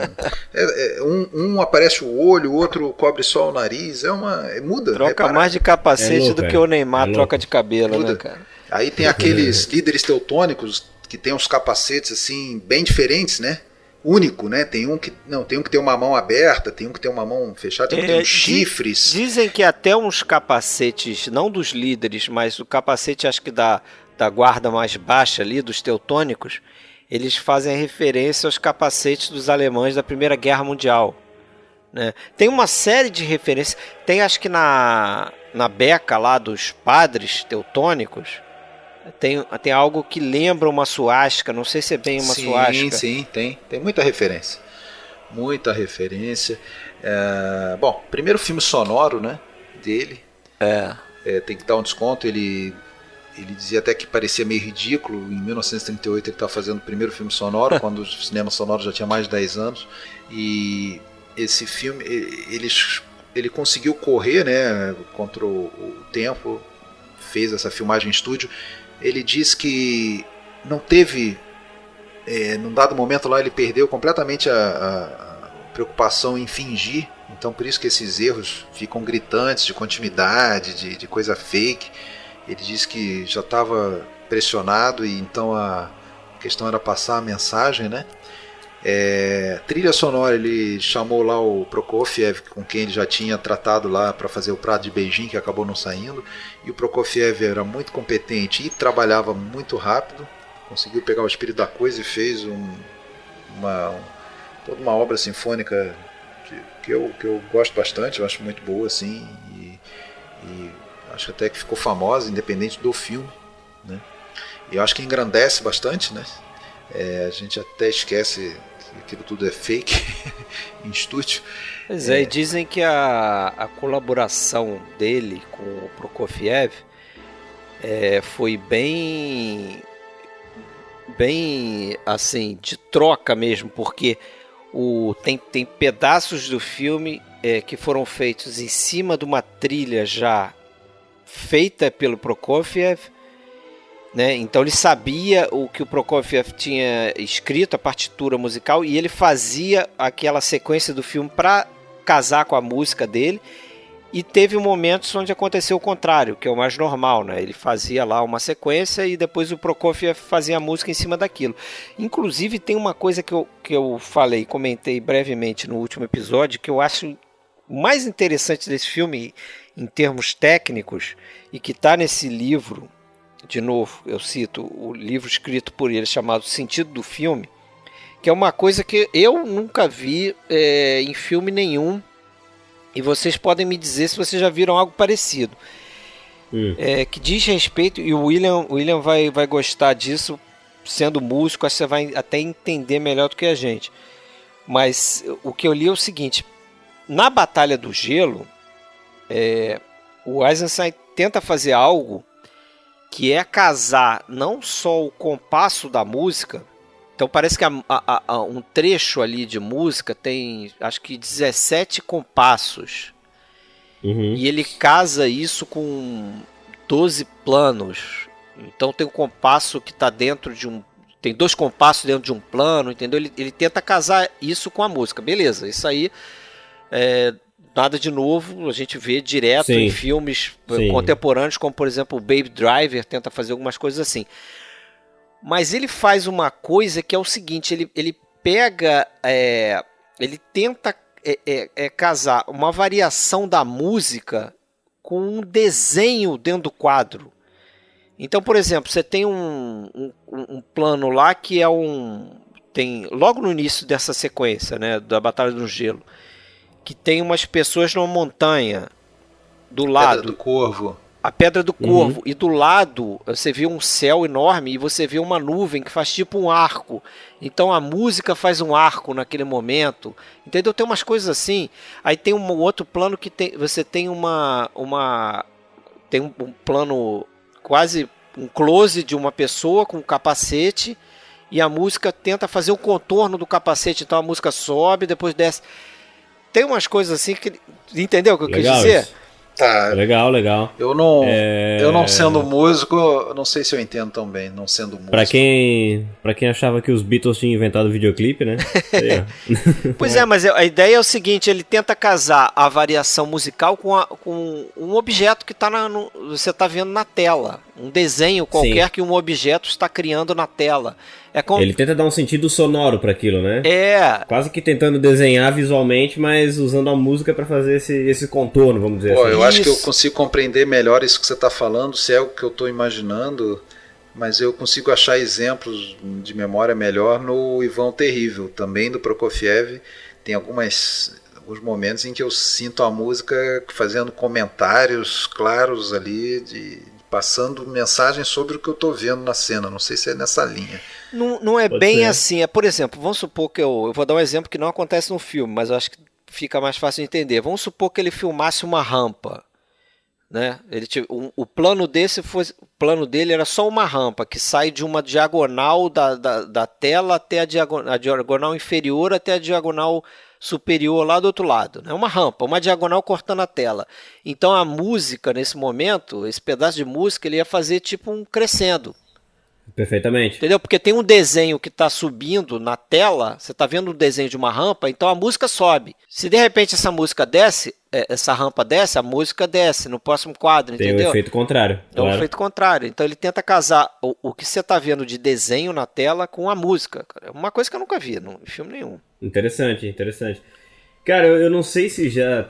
[SPEAKER 3] Um aparece o olho, o outro cobre só o nariz. Muda.
[SPEAKER 1] Troca mais de capacete do que o Neymar troca de cabelo,
[SPEAKER 3] muda,
[SPEAKER 1] né, cara?
[SPEAKER 3] Aí tem aqueles líderes teutônicos que tem uns capacetes assim bem diferentes, né? Único, né? Tem um que tem uma mão aberta, tem um que tem uma mão fechada, tem um que tem uns chifres.
[SPEAKER 1] Dizem que até uns capacetes, não dos líderes, mas o capacete acho que da guarda mais baixa ali, dos teutônicos, eles fazem referência aos capacetes dos alemães da Primeira Guerra Mundial, né? Tem uma série de referências. Tem acho que na beca lá dos padres teutônicos, tem algo que lembra uma suástica. Não sei se é bem uma suástica.
[SPEAKER 3] Sim, tem muita referência. Muita referência. Bom, primeiro filme sonoro, né, dele. Tem que dar um desconto. Ele dizia até que parecia meio ridículo. Em 1938 ele estava fazendo o primeiro filme sonoro, quando o cinema sonoro já tinha mais de 10 anos. E esse filme, ele conseguiu correr, né, contra o tempo, fez essa filmagem em estúdio. Ele diz que não teve, num dado momento lá ele perdeu completamente a preocupação em fingir. Então por isso que esses erros ficam gritantes de continuidade, de coisa fake. Ele diz que já estava pressionado e então a questão era passar a mensagem, né? Trilha sonora, ele chamou lá o Prokofiev, com quem ele já tinha tratado lá para fazer o Prato de Beijing, que acabou não saindo. E o Prokofiev era muito competente e trabalhava muito rápido, conseguiu pegar o espírito da coisa e fez toda uma obra sinfônica que eu gosto bastante, eu acho muito boa assim, e acho até que ficou famosa, independente do filme, né? E eu acho que engrandece bastante, né? A gente até esquece que aquilo tudo é fake em estúdio.
[SPEAKER 1] Pois e dizem que a colaboração dele com o Prokofiev foi bem assim, de troca mesmo, porque tem pedaços do filme que foram feitos em cima de uma trilha já feita pelo Prokofiev, né? Então ele sabia o que o Prokofiev tinha escrito, a partitura musical, e ele fazia aquela sequência do filme para casar com a música dele. E teve momentos onde aconteceu o contrário, que é o mais normal, né? Ele fazia lá uma sequência e depois o Prokofiev fazia a música em cima daquilo. Inclusive tem uma coisa que eu falei, comentei brevemente no último episódio, que eu acho mais interessante desse filme em termos técnicos, e que está nesse livro, de novo, eu cito o livro escrito por ele, chamado Sentido do Filme, que é uma coisa que eu nunca vi em filme nenhum. E vocês podem me dizer se vocês já viram algo parecido. Que diz respeito, e o William vai gostar disso, sendo músico, acho que você vai até entender melhor do que a gente. Mas o que eu li é o seguinte: na Batalha do Gelo, o Eisenstein tenta fazer algo que é casar não só o compasso da música. Então parece que um trecho ali de música tem, acho que 17 compassos. E ele casa isso com 12 planos. Então tem um compasso que está dentro de um... Tem 2 compassos dentro de um plano, entendeu? Ele tenta casar isso com a música. Beleza, isso aí nada de novo. A gente vê direto em filmes contemporâneos, como por exemplo o Baby Driver tenta fazer algumas coisas assim. Mas ele faz uma coisa que é o seguinte, ele pega, ele tenta casar uma variação da música com um desenho dentro do quadro. Então, por exemplo, você tem um plano lá que tem logo no início dessa sequência, né, da Batalha do Gelo, que tem umas pessoas numa montanha do lado.
[SPEAKER 3] Pedra do Corvo.
[SPEAKER 1] A Pedra do Corvo, e do lado você vê um céu enorme e você vê uma nuvem que faz tipo um arco. Então a música faz um arco naquele momento, entendeu? Tem umas coisas assim. Aí tem um outro plano que você tem tem um plano quase um close de uma pessoa com um capacete, e a música tenta fazer o contorno do capacete. Então a música sobe, depois desce. Tem umas coisas assim que... Entendeu o que eu quis dizer?
[SPEAKER 2] Isso.
[SPEAKER 3] Tá.
[SPEAKER 2] Legal.
[SPEAKER 3] Eu não sendo músico, eu não sei se eu entendo tão bem, não sendo músico.
[SPEAKER 2] Pra quem achava que os Beatles tinham inventado o videoclipe, né?
[SPEAKER 1] Pois mas a ideia é o seguinte: ele tenta casar a variação musical com um objeto que você está vendo na tela. Um desenho qualquer que um objeto está criando na tela.
[SPEAKER 2] Ele tenta dar um sentido sonoro para aquilo, né?
[SPEAKER 1] Quase
[SPEAKER 2] que tentando desenhar visualmente, mas usando a música para fazer esse contorno, vamos dizer assim.
[SPEAKER 3] Eu acho que eu consigo compreender melhor isso que você está falando, se é o que eu estou imaginando, mas eu consigo achar exemplos de memória melhor no Ivan Terrível, também do Prokofiev. Tem alguns momentos em que eu sinto a música fazendo comentários claros ali, passando mensagem sobre o que eu estou vendo na cena. Não sei se é nessa linha.
[SPEAKER 1] Não é bem assim. Por exemplo, vamos supor que eu vou dar um exemplo que não acontece no filme, mas eu acho que fica mais fácil de entender. Vamos supor que ele filmasse uma rampa, né? O plano dele era só uma rampa que sai de uma diagonal da tela até a diagonal inferior até a diagonal superior lá do outro lado, né? Uma rampa, uma diagonal cortando a tela. Então a música, nesse momento, esse pedaço de música, ele ia fazer tipo um crescendo.
[SPEAKER 2] Perfeitamente.
[SPEAKER 1] Entendeu? Porque tem um desenho que está subindo na tela, você está vendo um desenho de uma rampa, então a música sobe. Se de repente essa música desce, essa rampa desce, a música desce no próximo quadro, entendeu?
[SPEAKER 2] Tem o efeito contrário.
[SPEAKER 1] É o efeito contrário. Então ele tenta casar o que você está vendo de desenho na tela com a música. É uma coisa que eu nunca vi em filme nenhum.
[SPEAKER 2] Interessante. Cara, eu não sei se já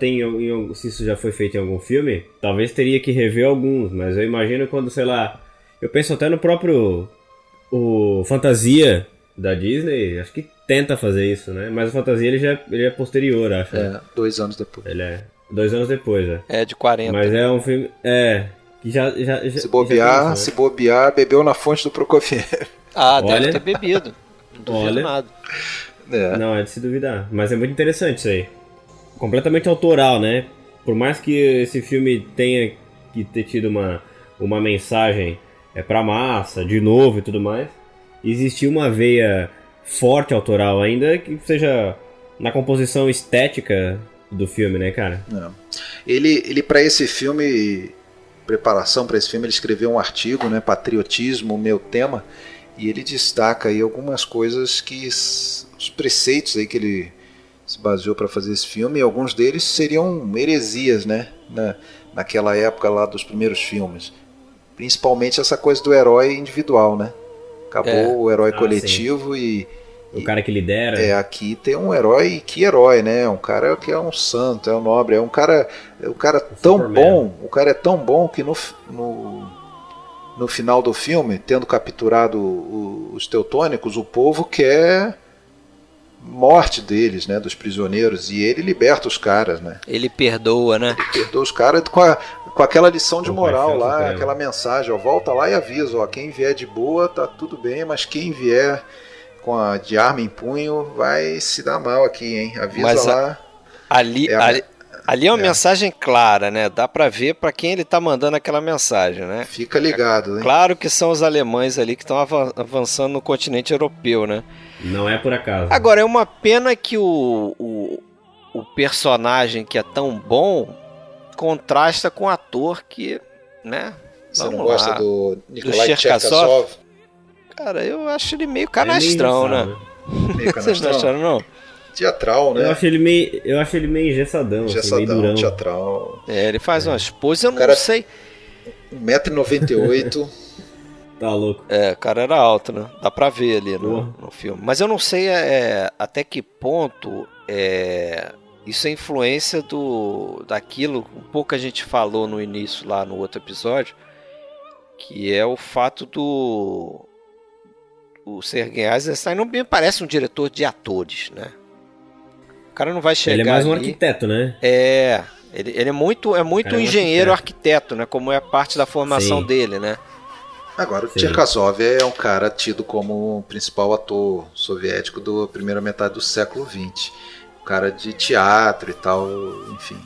[SPEAKER 2] se isso já foi feito em algum filme. Talvez teria que rever alguns, mas eu imagino quando, sei lá, eu penso até no próprio o Fantasia da Disney, acho que tenta fazer isso, né? Mas o Fantasia ele é posterior, acho.
[SPEAKER 3] 2 anos depois.
[SPEAKER 2] Ele é 2 anos depois,
[SPEAKER 1] É de 40.
[SPEAKER 2] Mas é um filme, que já
[SPEAKER 3] se bobear, bebeu na fonte do Prokofiev.
[SPEAKER 1] Deve ter bebido. Não duvido nada.
[SPEAKER 2] Não, é de se duvidar. Mas é muito interessante isso aí. Completamente autoral, né? Por mais que esse filme tenha que ter tido uma mensagem pra massa, de novo e tudo mais, existia uma veia forte autoral ainda, que seja na composição estética do filme, né, cara?
[SPEAKER 3] Ele para esse filme, preparação para esse filme, ele escreveu um artigo, né, Patriotismo, o meu tema, e ele destaca aí algumas coisas os preceitos aí que ele se baseou para fazer esse filme, e alguns deles seriam heresias, né, naquela época lá dos primeiros filmes. Principalmente essa coisa do herói individual, né? Acabou o herói coletivo e...
[SPEAKER 2] O cara que lidera.
[SPEAKER 3] Aqui tem um herói, que herói, né? Um cara que é um santo, é um nobre, é um cara tão
[SPEAKER 2] Superman.
[SPEAKER 3] bom, o cara é tão bom que no final do filme, tendo capturado os teutônicos, o povo quer morte deles, né? Dos prisioneiros, e ele liberta os caras, né?
[SPEAKER 1] Ele perdoa, né?
[SPEAKER 3] Ele perdoa os caras com aquela lição de moral lá,
[SPEAKER 2] supremo.
[SPEAKER 3] aquela mensagem, ó, volta lá e avisa, ó, quem vier de boa tá tudo bem, mas quem vier de arma em punho vai se dar mal aqui, hein? Avisa
[SPEAKER 1] Mas
[SPEAKER 3] lá.
[SPEAKER 1] Ali é uma mensagem clara, né? Dá pra ver pra quem ele tá mandando aquela mensagem, né?
[SPEAKER 3] Fica ligado, hein?
[SPEAKER 1] Claro que são os alemães ali que estão avançando no continente europeu, né?
[SPEAKER 2] Não é por acaso.
[SPEAKER 1] Agora, é uma pena que o personagem que é tão bom contrasta com o ator que, né?
[SPEAKER 3] Você não
[SPEAKER 1] Vamos
[SPEAKER 3] gosta
[SPEAKER 1] lá.
[SPEAKER 3] do Nikolai
[SPEAKER 1] Cherkasov?
[SPEAKER 3] Tcherkasov?
[SPEAKER 1] Cara, eu acho ele meio canastrão, né?
[SPEAKER 3] Meio
[SPEAKER 1] Vocês não
[SPEAKER 3] canastrão?
[SPEAKER 1] acharam, não?
[SPEAKER 3] Teatral, né?
[SPEAKER 2] Eu acho ele meio engessadão, assim, meio
[SPEAKER 3] Engessadão,
[SPEAKER 2] durão.
[SPEAKER 3] teatral.
[SPEAKER 1] Ele faz umas poses, eu não
[SPEAKER 3] Cara-
[SPEAKER 1] sei.
[SPEAKER 3] 1,98 m.
[SPEAKER 2] Tá louco.
[SPEAKER 1] O cara era alto, né? Dá pra ver ali
[SPEAKER 2] Porra.
[SPEAKER 1] no filme. Mas eu não sei até que ponto isso é influência daquilo, um pouco que a gente falou no início lá no outro episódio, que é o fato o Sergei Eisenstein não me parece um diretor de atores, né? O cara não vai chegar
[SPEAKER 2] Ele é mais um
[SPEAKER 1] ali-
[SPEAKER 2] arquiteto, né?
[SPEAKER 1] Ele é muito
[SPEAKER 2] Cara, é um
[SPEAKER 1] engenheiro arquiteto, né? Como é parte da formação
[SPEAKER 2] Sim.
[SPEAKER 1] dele, né?
[SPEAKER 3] Agora, o
[SPEAKER 2] Sim.
[SPEAKER 3] Cherkasov é um cara tido como o principal ator soviético da primeira metade do século XX. Um cara de teatro e tal, enfim.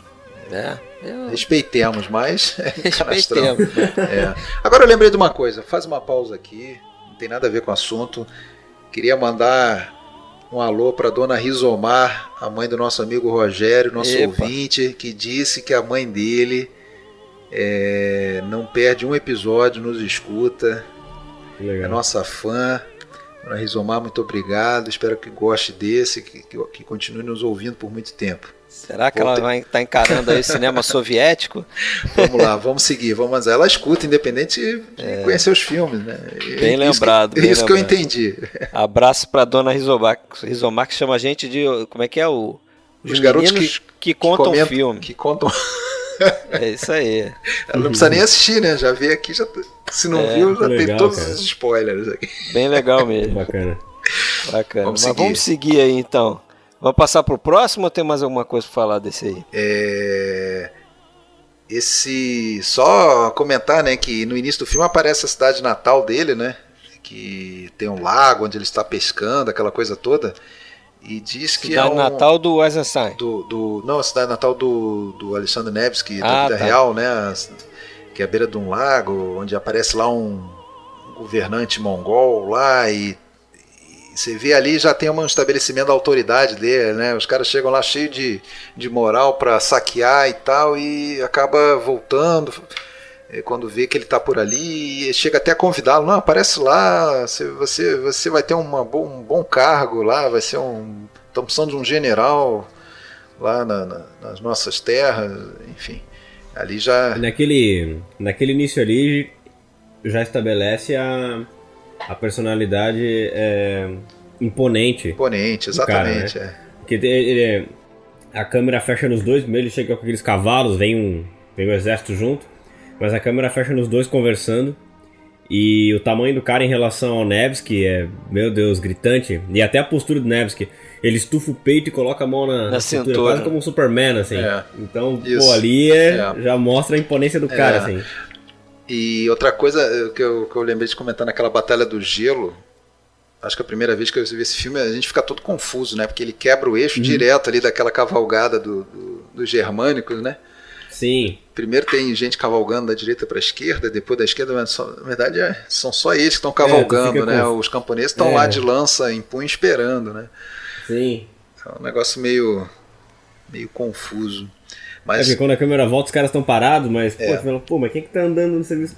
[SPEAKER 3] Respeitemos, mas canastrão.
[SPEAKER 1] Respeitemos, né?
[SPEAKER 3] Agora eu lembrei de uma coisa, faz uma pausa aqui, não tem nada a ver com o assunto. Queria mandar um alô para dona Rizomar, a mãe do nosso amigo Rogério, nosso
[SPEAKER 1] Epa.
[SPEAKER 3] ouvinte, que disse que a mãe dele não perde um episódio, nos escuta,
[SPEAKER 2] Que
[SPEAKER 3] é
[SPEAKER 2] legal.
[SPEAKER 3] nossa fã. Dona Rizomar, muito obrigado, espero que goste desse, que continue nos ouvindo por muito tempo.
[SPEAKER 1] Será que ela vai estar encarando aí cinema soviético?
[SPEAKER 3] Vamos lá, vamos seguir, vamos. Ela escuta, independente de conhecer os filmes, né?
[SPEAKER 1] Bem lembrado, bem
[SPEAKER 3] Isso que eu
[SPEAKER 1] lembrado.
[SPEAKER 3] entendi.
[SPEAKER 1] Abraço pra dona Rizomar que chama a gente de... Como é que é? Os
[SPEAKER 3] garotos
[SPEAKER 1] meninos que contam
[SPEAKER 3] comentam-
[SPEAKER 1] filme.
[SPEAKER 3] Que contam.
[SPEAKER 1] É isso aí.
[SPEAKER 3] Ela não precisa nem assistir, né? Já veio aqui, se não viu, já tem
[SPEAKER 2] legal,
[SPEAKER 3] todos
[SPEAKER 2] cara.
[SPEAKER 3] os spoilers aqui.
[SPEAKER 1] Bem legal mesmo.
[SPEAKER 2] Bacana.
[SPEAKER 1] Bacana.
[SPEAKER 3] Vamos
[SPEAKER 1] Mas
[SPEAKER 3] seguir.
[SPEAKER 1] vamos seguir aí então. Vamos passar pro próximo ou tem mais alguma coisa pra falar desse aí?
[SPEAKER 3] Só comentar, né, que no início do filme aparece a cidade natal dele, né? Que tem um lago onde ele está pescando, aquela coisa toda. E diz que
[SPEAKER 1] Cidade natal do Eisenstein.
[SPEAKER 3] Não, a cidade natal do Alexandre Nevsky, da
[SPEAKER 1] Ah,
[SPEAKER 3] vida
[SPEAKER 1] tá.
[SPEAKER 3] real, né? Que é à beira de um lago, onde aparece lá um governante mongol lá e você vê ali já tem um estabelecimento da autoridade dele, né? Os caras chegam lá cheio de moral para saquear e tal e acaba voltando quando vê que ele tá por ali e chega até a convidá-lo, não, aparece lá, você vai ter um bom cargo lá, vai ser estamos precisando de um general lá nas nossas terras, enfim, ali já...
[SPEAKER 2] Naquele início ali já estabelece a personalidade imponente.
[SPEAKER 3] Imponente, exatamente,
[SPEAKER 2] Cara, né? Porque a câmera fecha nos dois, primeiro ele chega com aqueles cavalos, vem o exército junto, mas a câmera fecha nos dois conversando, e o tamanho do cara em relação ao Nevsky é, meu Deus, gritante, e até a postura do Nevsky, ele estufa o peito e coloca a mão na cintura, quase como um Superman, assim. Então,
[SPEAKER 3] Isso.
[SPEAKER 2] pô, ali já mostra a imponência do cara, assim.
[SPEAKER 3] E outra coisa que eu lembrei de comentar naquela Batalha do Gelo, acho que a primeira vez que eu vi esse filme, a gente fica todo confuso, né? Porque ele quebra o eixo direto ali daquela cavalgada dos germânicos, né?
[SPEAKER 2] Sim.
[SPEAKER 3] Primeiro tem gente cavalgando da direita para a esquerda, depois da esquerda, mas na verdade são só eles que estão cavalgando, né? Os camponeses estão lá de lança em punho esperando, né?
[SPEAKER 2] Sim.
[SPEAKER 3] É um negócio meio confuso. Mas
[SPEAKER 2] porque quando a câmera volta, os caras estão parados, mas, pô, você fala, pô, mas quem que tá andando no serviço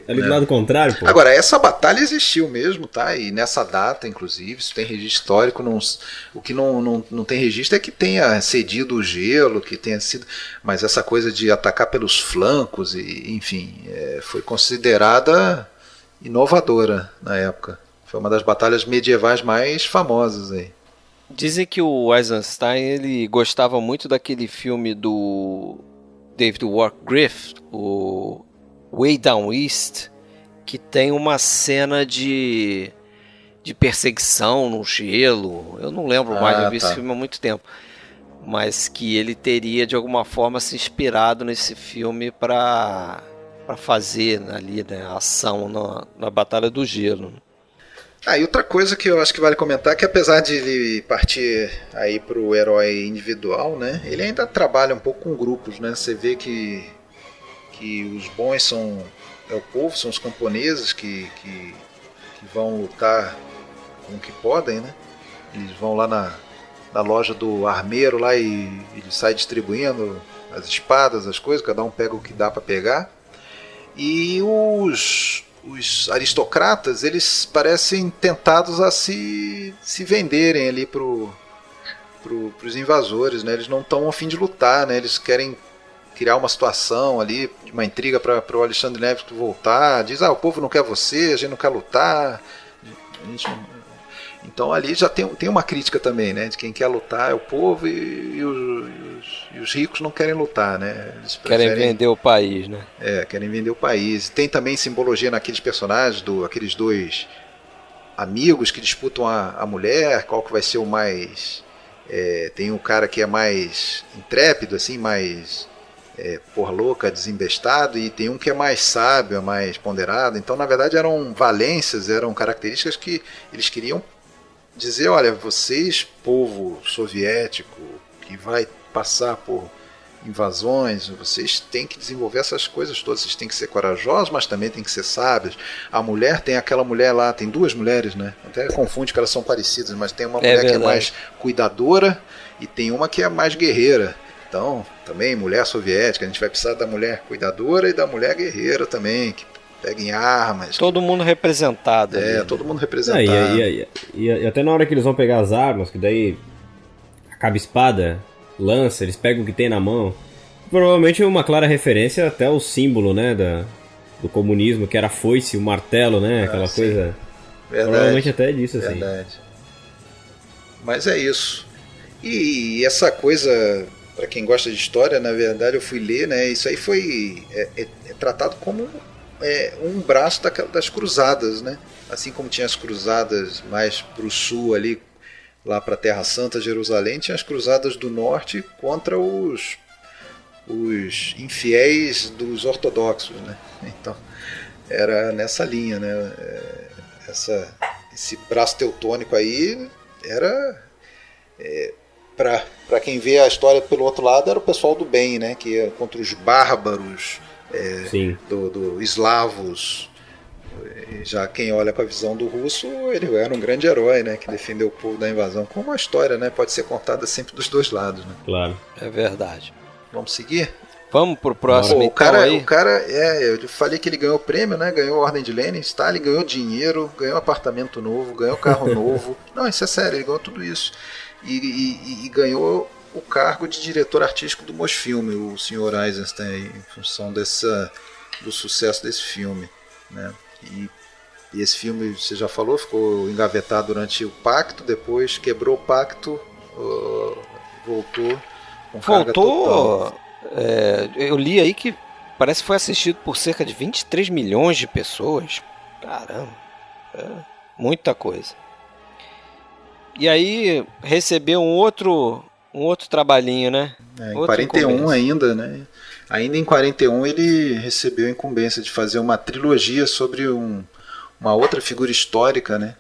[SPEAKER 2] ali do lado contrário, pô?
[SPEAKER 3] agora, essa batalha existiu mesmo, tá? E nessa data, inclusive, isso tem registro histórico. O que não tem registro é que tenha cedido o gelo, que tenha sido. Mas essa coisa de atacar pelos flancos, enfim, foi considerada inovadora na época. Foi uma das batalhas medievais mais famosas aí.
[SPEAKER 4] Dizem que o Eisenstein ele gostava muito daquele filme do David Wark Griffith, o Way Down East, que tem uma cena de perseguição no gelo. Eu não lembro mais, eu vi esse filme há muito tempo. Mas que ele teria de alguma forma se inspirado nesse filme para fazer ali, né, a ação na Batalha do Gelo.
[SPEAKER 3] E outra coisa que eu acho que vale comentar é que apesar de ele partir aí pro herói individual, né, ele ainda trabalha um pouco com grupos, né? Você vê que os bons são o povo, são os camponeses que vão lutar com o que podem, né? Eles vão lá na loja do armeiro lá e ele sai distribuindo as espadas, as coisas, cada um pega o que dá para pegar. E os aristocratas, eles parecem tentados a se venderem ali pros invasores, né? Eles não estão a fim de lutar, né? Eles querem criar uma situação ali, uma intriga para o Alexandre Neves voltar. Diz, o povo não quer você, a gente não quer lutar. Então ali já tem uma crítica também, né? De quem quer lutar é o povo e os ricos não querem lutar, né? Eles
[SPEAKER 4] querem vender o país, né?
[SPEAKER 3] Querem vender o país. Tem também simbologia naqueles personagens, aqueles dois amigos que disputam a mulher, qual que vai ser o mais... tem um cara que é mais intrépido, assim, mais por louca, desembestado, e tem um que é mais sábio, mais ponderado. Então, na verdade, eram valências, eram características que eles queriam dizer, olha, vocês, povo soviético, que vai passar por invasões, vocês têm que desenvolver essas coisas todas, vocês têm que ser corajosos, mas também têm que ser sábios. A mulher, tem aquela mulher lá, tem duas mulheres, né? Até confunde que elas são parecidas, mas tem uma mulher que é mais cuidadora e tem uma que é mais guerreira. Então, também mulher soviética, a gente vai precisar da mulher cuidadora e da mulher guerreira também, que pega em armas.
[SPEAKER 4] Todo mundo representado.
[SPEAKER 3] Todo mundo representado.
[SPEAKER 2] E até na hora que eles vão pegar as armas, que daí acaba espada, lança, eles pegam o que tem na mão. Provavelmente uma clara referência até ao símbolo, né, do comunismo, que era a foice, o martelo, né, aquela coisa.
[SPEAKER 3] Verdade.
[SPEAKER 2] Provavelmente até disso, assim.
[SPEAKER 3] Verdade. Mas é isso. E essa coisa, para quem gosta de história, na verdade eu fui ler, né, isso aí foi tratado como um braço das cruzadas, né? Assim como tinha as cruzadas mais para o sul ali, lá para a Terra Santa, Jerusalém, tinha as cruzadas do norte contra os infiéis dos ortodoxos, né? Então era nessa linha, né? Esse braço teutônico aí era para quem vê a história pelo outro lado, era o pessoal do bem, né? Que ia contra os bárbaros do eslavos. Já quem olha com a visão do russo, ele era um grande herói, né, que defendeu o povo da invasão. Como a história, né, pode ser contada sempre dos dois lados, né?
[SPEAKER 2] Claro.
[SPEAKER 4] É verdade.
[SPEAKER 3] Vamos seguir?
[SPEAKER 4] Vamos pro próximo.
[SPEAKER 3] O cara, eu falei que ele ganhou prêmio, né? Ganhou a Ordem de Lenin, Stalin ganhou dinheiro, ganhou apartamento novo, ganhou carro novo. Não, isso é sério, ele ganhou tudo isso. E ganhou o cargo de diretor artístico do Mosfilme, o Sr. Eisenstein, em função do sucesso desse filme, né? E esse filme, você já falou, ficou engavetado durante o pacto, depois quebrou o pacto, voltou com carga total.
[SPEAKER 4] Eu li aí que parece que foi assistido por cerca de 23 milhões de pessoas. Caramba, muita coisa. E aí recebeu um outro trabalhinho, né?
[SPEAKER 3] Em 41 ainda, né? Ainda em 41 ele recebeu a incumbência de fazer uma trilogia sobre uma outra figura histórica, né?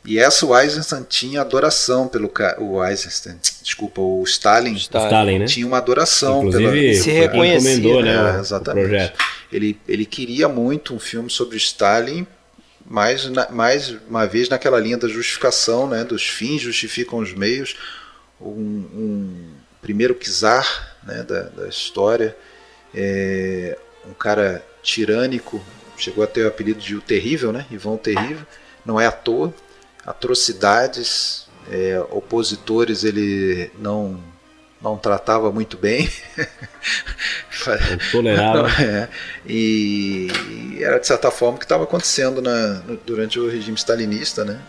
[SPEAKER 3] E o Eisenstein tinha adoração pelo o Stalin.
[SPEAKER 2] Stalin, né?
[SPEAKER 3] Tinha uma adoração.
[SPEAKER 2] Inclusive,
[SPEAKER 4] se reconhecia,
[SPEAKER 2] encomendou, né,
[SPEAKER 3] exatamente.
[SPEAKER 2] o projeto.
[SPEAKER 3] Ele queria muito um filme sobre Stalin, mais uma vez naquela linha da justificação, né? Dos fins justificam os meios. primeiro czar, né, da história, um cara tirânico, chegou a ter o apelido de o Terrível, né, Ivan o Terrível, não é à toa, atrocidades, opositores ele não tratava muito bem.
[SPEAKER 2] Tolerava.
[SPEAKER 3] E era de certa forma o que estava acontecendo durante o regime stalinista, né?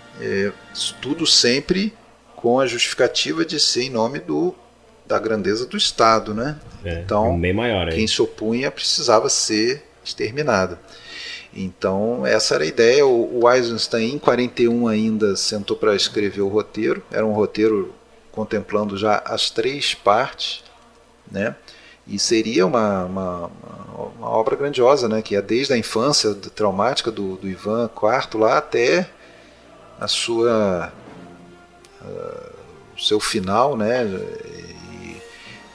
[SPEAKER 3] Isso tudo sempre com a justificativa de ser em nome da grandeza do Estado, né? Então,
[SPEAKER 2] bem maior,
[SPEAKER 3] quem se opunha precisava ser exterminado. Então, essa era a ideia. O Eisenstein, em 1941, ainda sentou para escrever o roteiro. Era um roteiro contemplando já as 3 partes, né? E seria uma obra grandiosa, né? Que é desde a infância traumática do Ivan IV lá até o seu final, né?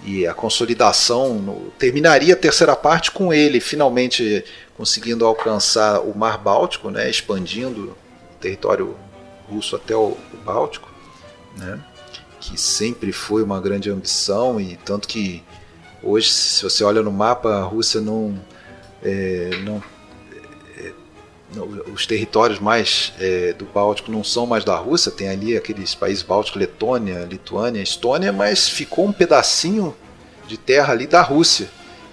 [SPEAKER 3] E a consolidação. Terminaria a terceira parte com ele finalmente conseguindo alcançar o Mar Báltico, né? Expandindo o território russo até o Báltico, né? Que sempre foi uma grande ambição, e tanto que hoje, se você olha no mapa, a Rússia os territórios mais do Báltico não são mais da Rússia, tem ali aqueles países bálticos, Letônia, Lituânia, Estônia, mas ficou um pedacinho de terra ali da Rússia,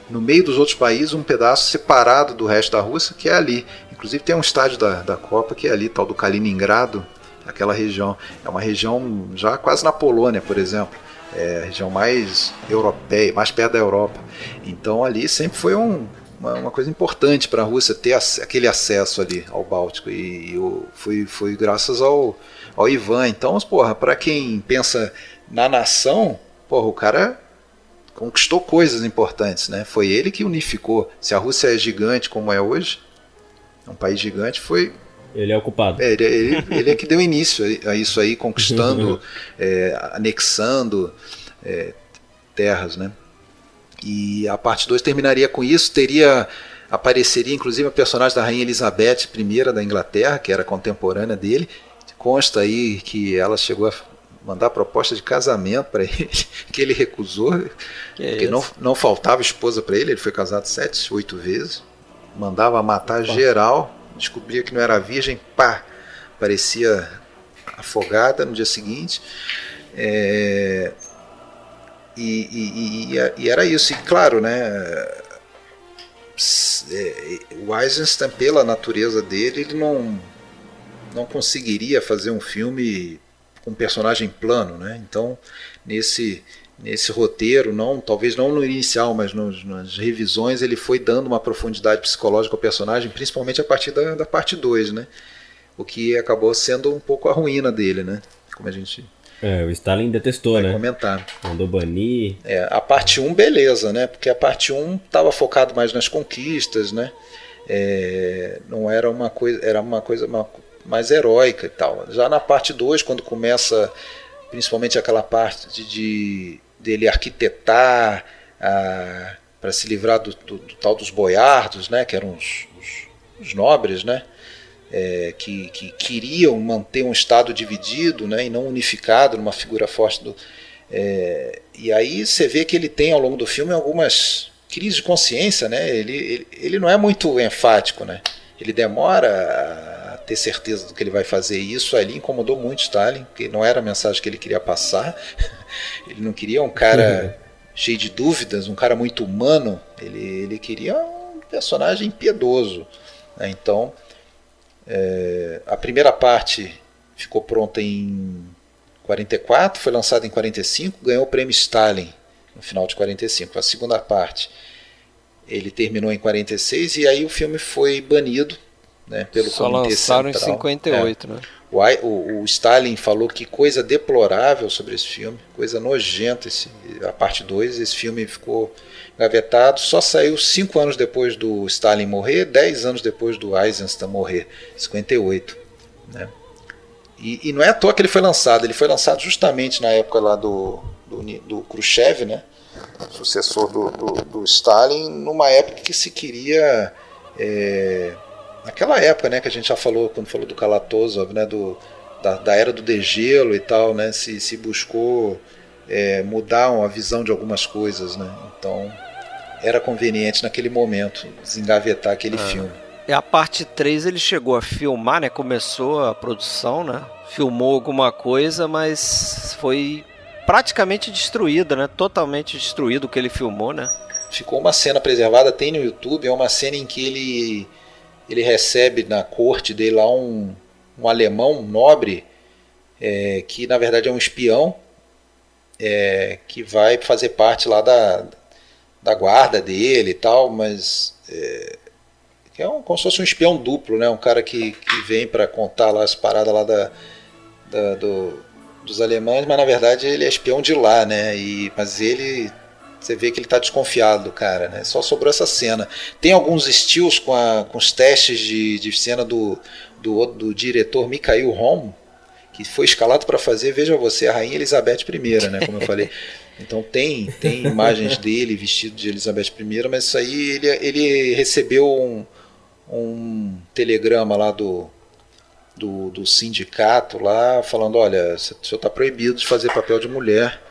[SPEAKER 3] no meio dos outros países, um pedaço separado do resto da Rússia, que é ali. Inclusive tem um estádio da Copa que é ali, tal do Kaliningrado, aquela região. É uma região já quase na Polônia, por exemplo. É a região mais europeia, mais perto da Europa. Então ali sempre foi uma coisa importante para a Rússia ter aquele acesso ali ao Báltico. E foi graças ao Ivan. Então, para quem pensa na nação, o cara conquistou coisas importantes, né? Foi ele que unificou. Se a Rússia é gigante como é hoje, é um país gigante, foi...
[SPEAKER 2] Ele é o culpado.
[SPEAKER 3] Ele é que deu início a isso aí, conquistando, anexando terras, né? E a parte 2 terminaria com isso, apareceria inclusive a personagem da Rainha Elizabeth I da Inglaterra, que era contemporânea dele. Consta aí que ela chegou a mandar proposta de casamento para ele, que ele recusou, porque não faltava esposa para ele foi casado 7, 8 vezes, mandava matar geral, descobria que não era virgem, parecia afogada no dia seguinte. E era isso. E claro, né, o Eisenstein, pela natureza dele, ele não conseguiria fazer um filme com um personagem plano, né? Então, nesse roteiro, talvez não no inicial, mas nas revisões, ele foi dando uma profundidade psicológica ao personagem, principalmente a partir da parte 2, né? O que acabou sendo um pouco a ruína dele, né? Como a gente
[SPEAKER 2] o Stalin detestou,
[SPEAKER 3] vai
[SPEAKER 2] né?
[SPEAKER 3] comentar.
[SPEAKER 2] Mandou banir.
[SPEAKER 3] A parte 1, beleza, né? Porque a parte 1 estava focado mais nas conquistas, né? Não era uma coisa mais heróica e tal. Já na parte 2, quando começa principalmente aquela parte dele arquitetar para se livrar do tal dos boiardos, né, que eram os nobres, né, que queriam manter um Estado dividido, né, e não unificado numa figura forte. E aí você vê que ele tem ao longo do filme algumas crises de consciência, né, ele não é muito enfático, né, ele demora a ter certeza do que ele vai fazer, e isso ali incomodou muito Stalin, porque não era a mensagem que ele queria passar. Ele não queria um cara cheio de dúvidas, um cara muito humano, ele queria um personagem impiedoso, né? Então, a primeira parte ficou pronta em 44, foi lançada em 45, ganhou o prêmio Stalin no final de 45. A segunda parte ele terminou em 46, e aí o filme foi banido, né, pelo
[SPEAKER 4] Só
[SPEAKER 3] Comitê
[SPEAKER 4] lançaram
[SPEAKER 3] Central.
[SPEAKER 4] em 58, né?
[SPEAKER 3] O Stalin falou que coisa deplorável sobre esse filme, coisa nojenta, a parte 2, esse filme ficou gavetado, só saiu 5 anos depois do Stalin morrer, 10 anos depois do Eisenstein morrer, 58, né? E não é à toa que ele foi lançado justamente na época lá do Khrushchev, né, sucessor do Stalin, numa época que se queria... naquela época, né, que a gente já falou, quando falou do Kalatozov, né, da era do degelo e tal, né, se buscou mudar a visão de algumas coisas, né? Então era conveniente naquele momento desengavetar aquele filme.
[SPEAKER 4] E a parte 3 ele chegou a filmar, né? Começou a produção, né? Filmou alguma coisa, mas foi praticamente destruída, né? Totalmente destruído o que ele filmou, né?
[SPEAKER 3] Ficou uma cena preservada, tem no YouTube, é uma cena em que ele recebe na corte dele lá um alemão nobre, que na verdade é um espião, que vai fazer parte lá da guarda dele e tal, mas que como se fosse um espião duplo, né? Um cara que vem para contar lá as paradas lá dos alemães, mas na verdade ele é espião de lá, né? Mas você vê que ele está desconfiado do cara, né? Só sobrou essa cena. Tem alguns stills com os testes de cena do diretor Mikhail Rom, que foi escalado para fazer, veja você, a Rainha Elizabeth I, né? Como eu falei. Então tem imagens dele vestido de Elizabeth I, mas isso aí ele recebeu um telegrama lá do sindicato lá, falando, olha, o senhor está proibido de fazer papel de mulher.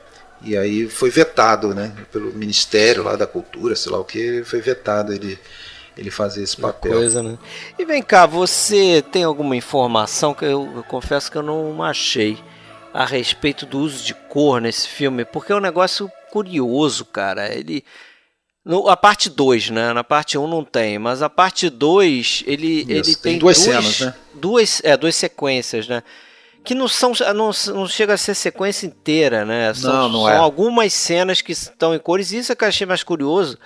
[SPEAKER 3] E aí foi vetado, né, pelo Ministério lá da Cultura, sei lá o que, foi vetado ele fazer esse papel.
[SPEAKER 4] Coisa, né? E vem cá, você tem alguma informação que eu confesso que eu não achei a respeito do uso de cor nesse filme? Porque é um negócio curioso, cara. A parte 2, né? Na parte 1 não tem, mas a parte 2 ele tem
[SPEAKER 3] duas cenas, né?
[SPEAKER 4] Duas sequências, né? Que não chega a ser sequência inteira, né? São algumas cenas que estão em cores, e isso é que eu achei mais curioso,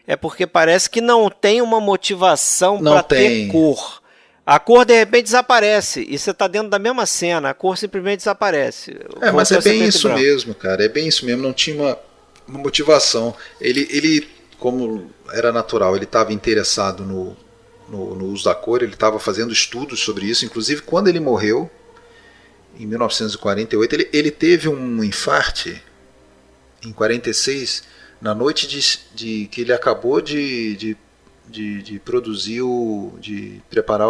[SPEAKER 4] é porque parece que não tem uma motivação para ter cor. A cor de repente desaparece, e você está dentro da mesma cena, a cor simplesmente desaparece.
[SPEAKER 3] Mas é bem isso mesmo, cara, é bem isso mesmo, não tinha uma motivação. Ele, como era natural, ele estava interessado no uso da cor, ele estava fazendo estudos sobre isso, inclusive quando ele morreu, em 1948, ele teve um infarte em 46, na noite de que ele acabou de produzir, de preparar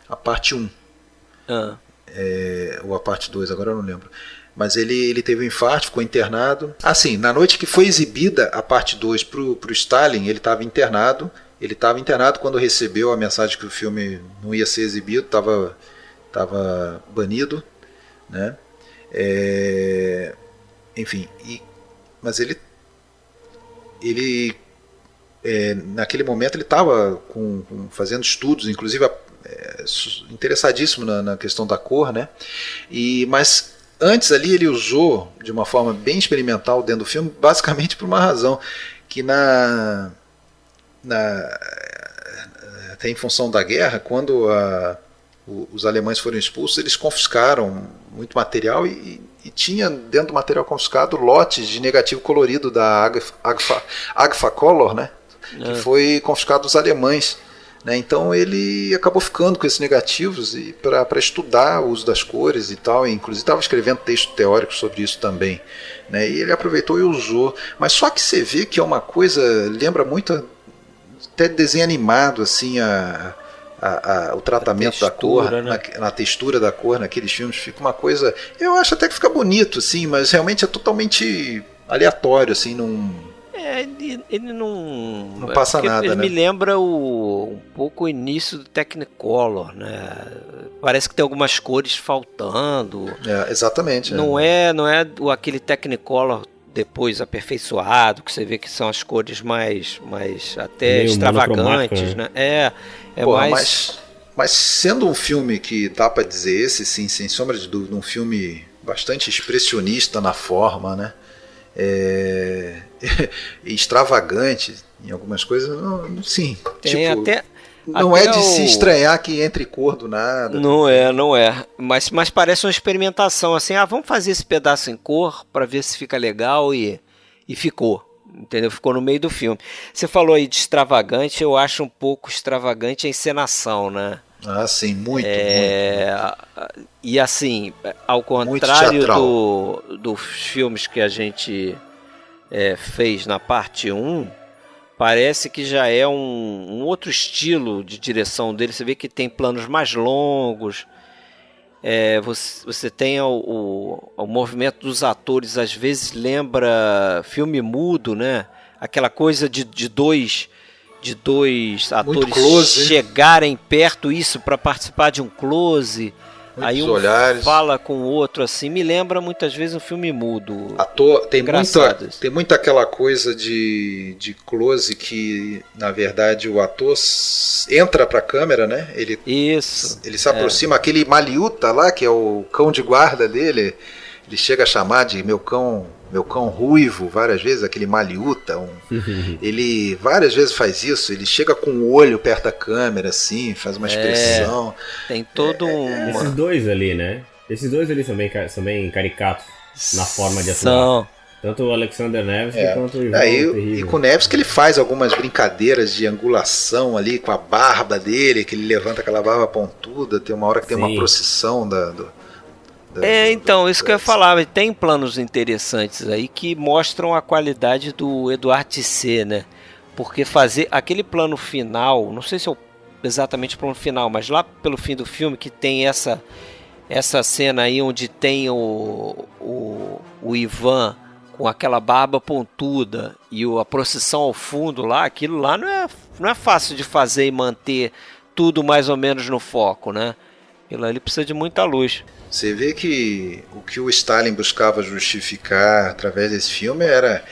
[SPEAKER 3] a parte 1. Ou a parte 2, agora eu não lembro. Mas ele teve um infarto, ficou internado. Assim, na noite que foi exibida a parte 2 pro Stalin, ele estava internado. Ele estava internado quando recebeu a mensagem que o filme não ia ser exibido, estava banido, né? Enfim, mas ele naquele momento ele estava fazendo estudos, inclusive interessadíssimo na questão da cor, né? Mas antes ali ele usou de uma forma bem experimental dentro do filme, basicamente por uma razão, que até em função da guerra, quando os alemães foram expulsos, eles confiscaram muito material e tinha dentro do material confiscado lotes de negativo colorido da Agfa Color, né? Que foi confiscado dos alemães, né? Então ele acabou ficando com esses negativos para estudar o uso das cores e tal, e inclusive estava escrevendo texto teórico sobre isso também, né? E ele aproveitou e usou, mas só que você vê que é uma coisa, lembra muito até desenho animado, assim, o tratamento da cor, né? na textura da cor naqueles filmes, fica uma coisa, eu acho até que fica bonito, assim, mas realmente é totalmente aleatório, assim,
[SPEAKER 4] ele não
[SPEAKER 3] passa nada,
[SPEAKER 4] ele
[SPEAKER 3] né?
[SPEAKER 4] me lembra um pouco o início do Technicolor, né? Parece que tem algumas cores faltando.
[SPEAKER 3] Exatamente.
[SPEAKER 4] Não é aquele Technicolor depois aperfeiçoado, que você vê que são as cores mais até meio extravagantes, né?
[SPEAKER 3] Mas sendo um filme que dá para dizer esse, sim, sem sombra de dúvida, um filme bastante expressionista na forma, né? Extravagante em algumas coisas, sim. Não é de se estranhar que entre cor do nada.
[SPEAKER 4] Não é. Mas parece uma experimentação, assim, vamos fazer esse pedaço em cor para ver se fica legal e ficou. Entendeu? Ficou no meio do filme. Você falou aí de extravagante, eu acho um pouco extravagante a encenação, né?
[SPEAKER 3] Sim, muito.
[SPEAKER 4] E assim, ao contrário dos filmes que a gente fez na parte 1, parece que já é um outro estilo de direção dele. Você vê que tem planos mais longos. você tem o movimento dos atores, às vezes lembra filme mudo, né? Aquela coisa de dois atores
[SPEAKER 3] close,
[SPEAKER 4] chegarem perto, isso, para participar de um close.
[SPEAKER 3] Muitos
[SPEAKER 4] Aí um
[SPEAKER 3] olhares.
[SPEAKER 4] fala com o outro assim, me lembra muitas vezes um filme mudo.
[SPEAKER 3] Ator,
[SPEAKER 4] Engraçado isso.
[SPEAKER 3] tem muita aquela coisa de close que, na verdade, o ator entra pra câmera, né? Ele se aproxima, aquele Maliuta lá, que é o cão de guarda dele, ele chega a chamar de meu cão ruivo várias vezes, aquele Maliuta. Ele várias vezes faz isso, ele chega com o olho perto da câmera, assim, faz uma expressão.
[SPEAKER 4] Tem todo
[SPEAKER 2] Esses dois ali, né? Esses dois ali são bem caricatos na forma de atuar.
[SPEAKER 4] São.
[SPEAKER 2] Tanto o Alexander Nevsky quanto o Ivan
[SPEAKER 3] E com o Nevsky ele faz algumas brincadeiras de angulação ali com a barba dele, que ele levanta aquela barba pontuda, tem uma hora que tem uma procissão
[SPEAKER 4] então, isso que eu ia falar, tem planos interessantes aí que mostram a qualidade do Edouard Tissé, né? Porque fazer aquele plano final, não sei se é exatamente o plano final, mas lá pelo fim do filme que tem essa cena aí onde tem o Ivan com aquela barba pontuda e a procissão ao fundo lá, aquilo lá não é fácil de fazer e manter tudo mais ou menos no foco, né? Aquilo ali precisa de muita luz.
[SPEAKER 3] Você vê que o que o Stalin buscava justificar através desse filme era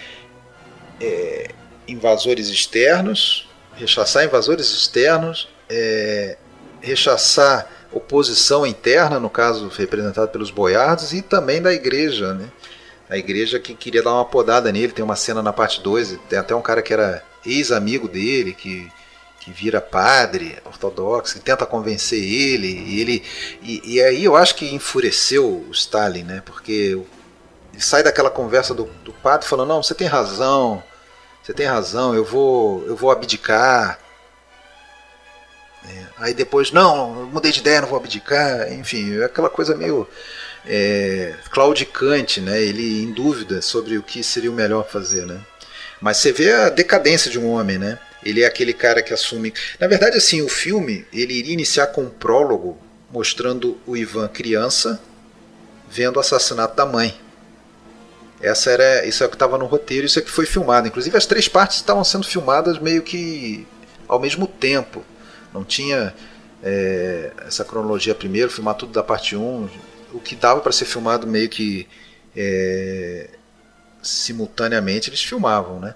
[SPEAKER 3] invasores externos, rechaçar invasores externos, rechaçar oposição interna, no caso representado pelos boiardos, e também da igreja, né? A igreja que queria dar uma podada nele. Tem uma cena na parte 2, tem até um cara que era ex-amigo dele, que vira padre ortodoxo, que tenta convencer ele, e aí eu acho que enfureceu o Stalin, né? Porque ele sai daquela conversa do padre falando, não, você tem razão, eu vou abdicar. Aí depois, não, eu mudei de ideia, não vou abdicar. Enfim, é aquela coisa meio claudicante, né? Ele em dúvida sobre o que seria o melhor fazer, né? Mas você vê a decadência de um homem, né? Ele é aquele cara que assume... Na verdade, assim, o filme ele iria iniciar com um prólogo mostrando o Ivan criança vendo o assassinato da mãe. Isso é o que estava no roteiro, isso é que foi filmado. Inclusive, as 3 partes estavam sendo filmadas meio que ao mesmo tempo. Não tinha essa cronologia primeiro, filmar tudo da parte 1. O que dava para ser filmado meio que simultaneamente, eles filmavam, né?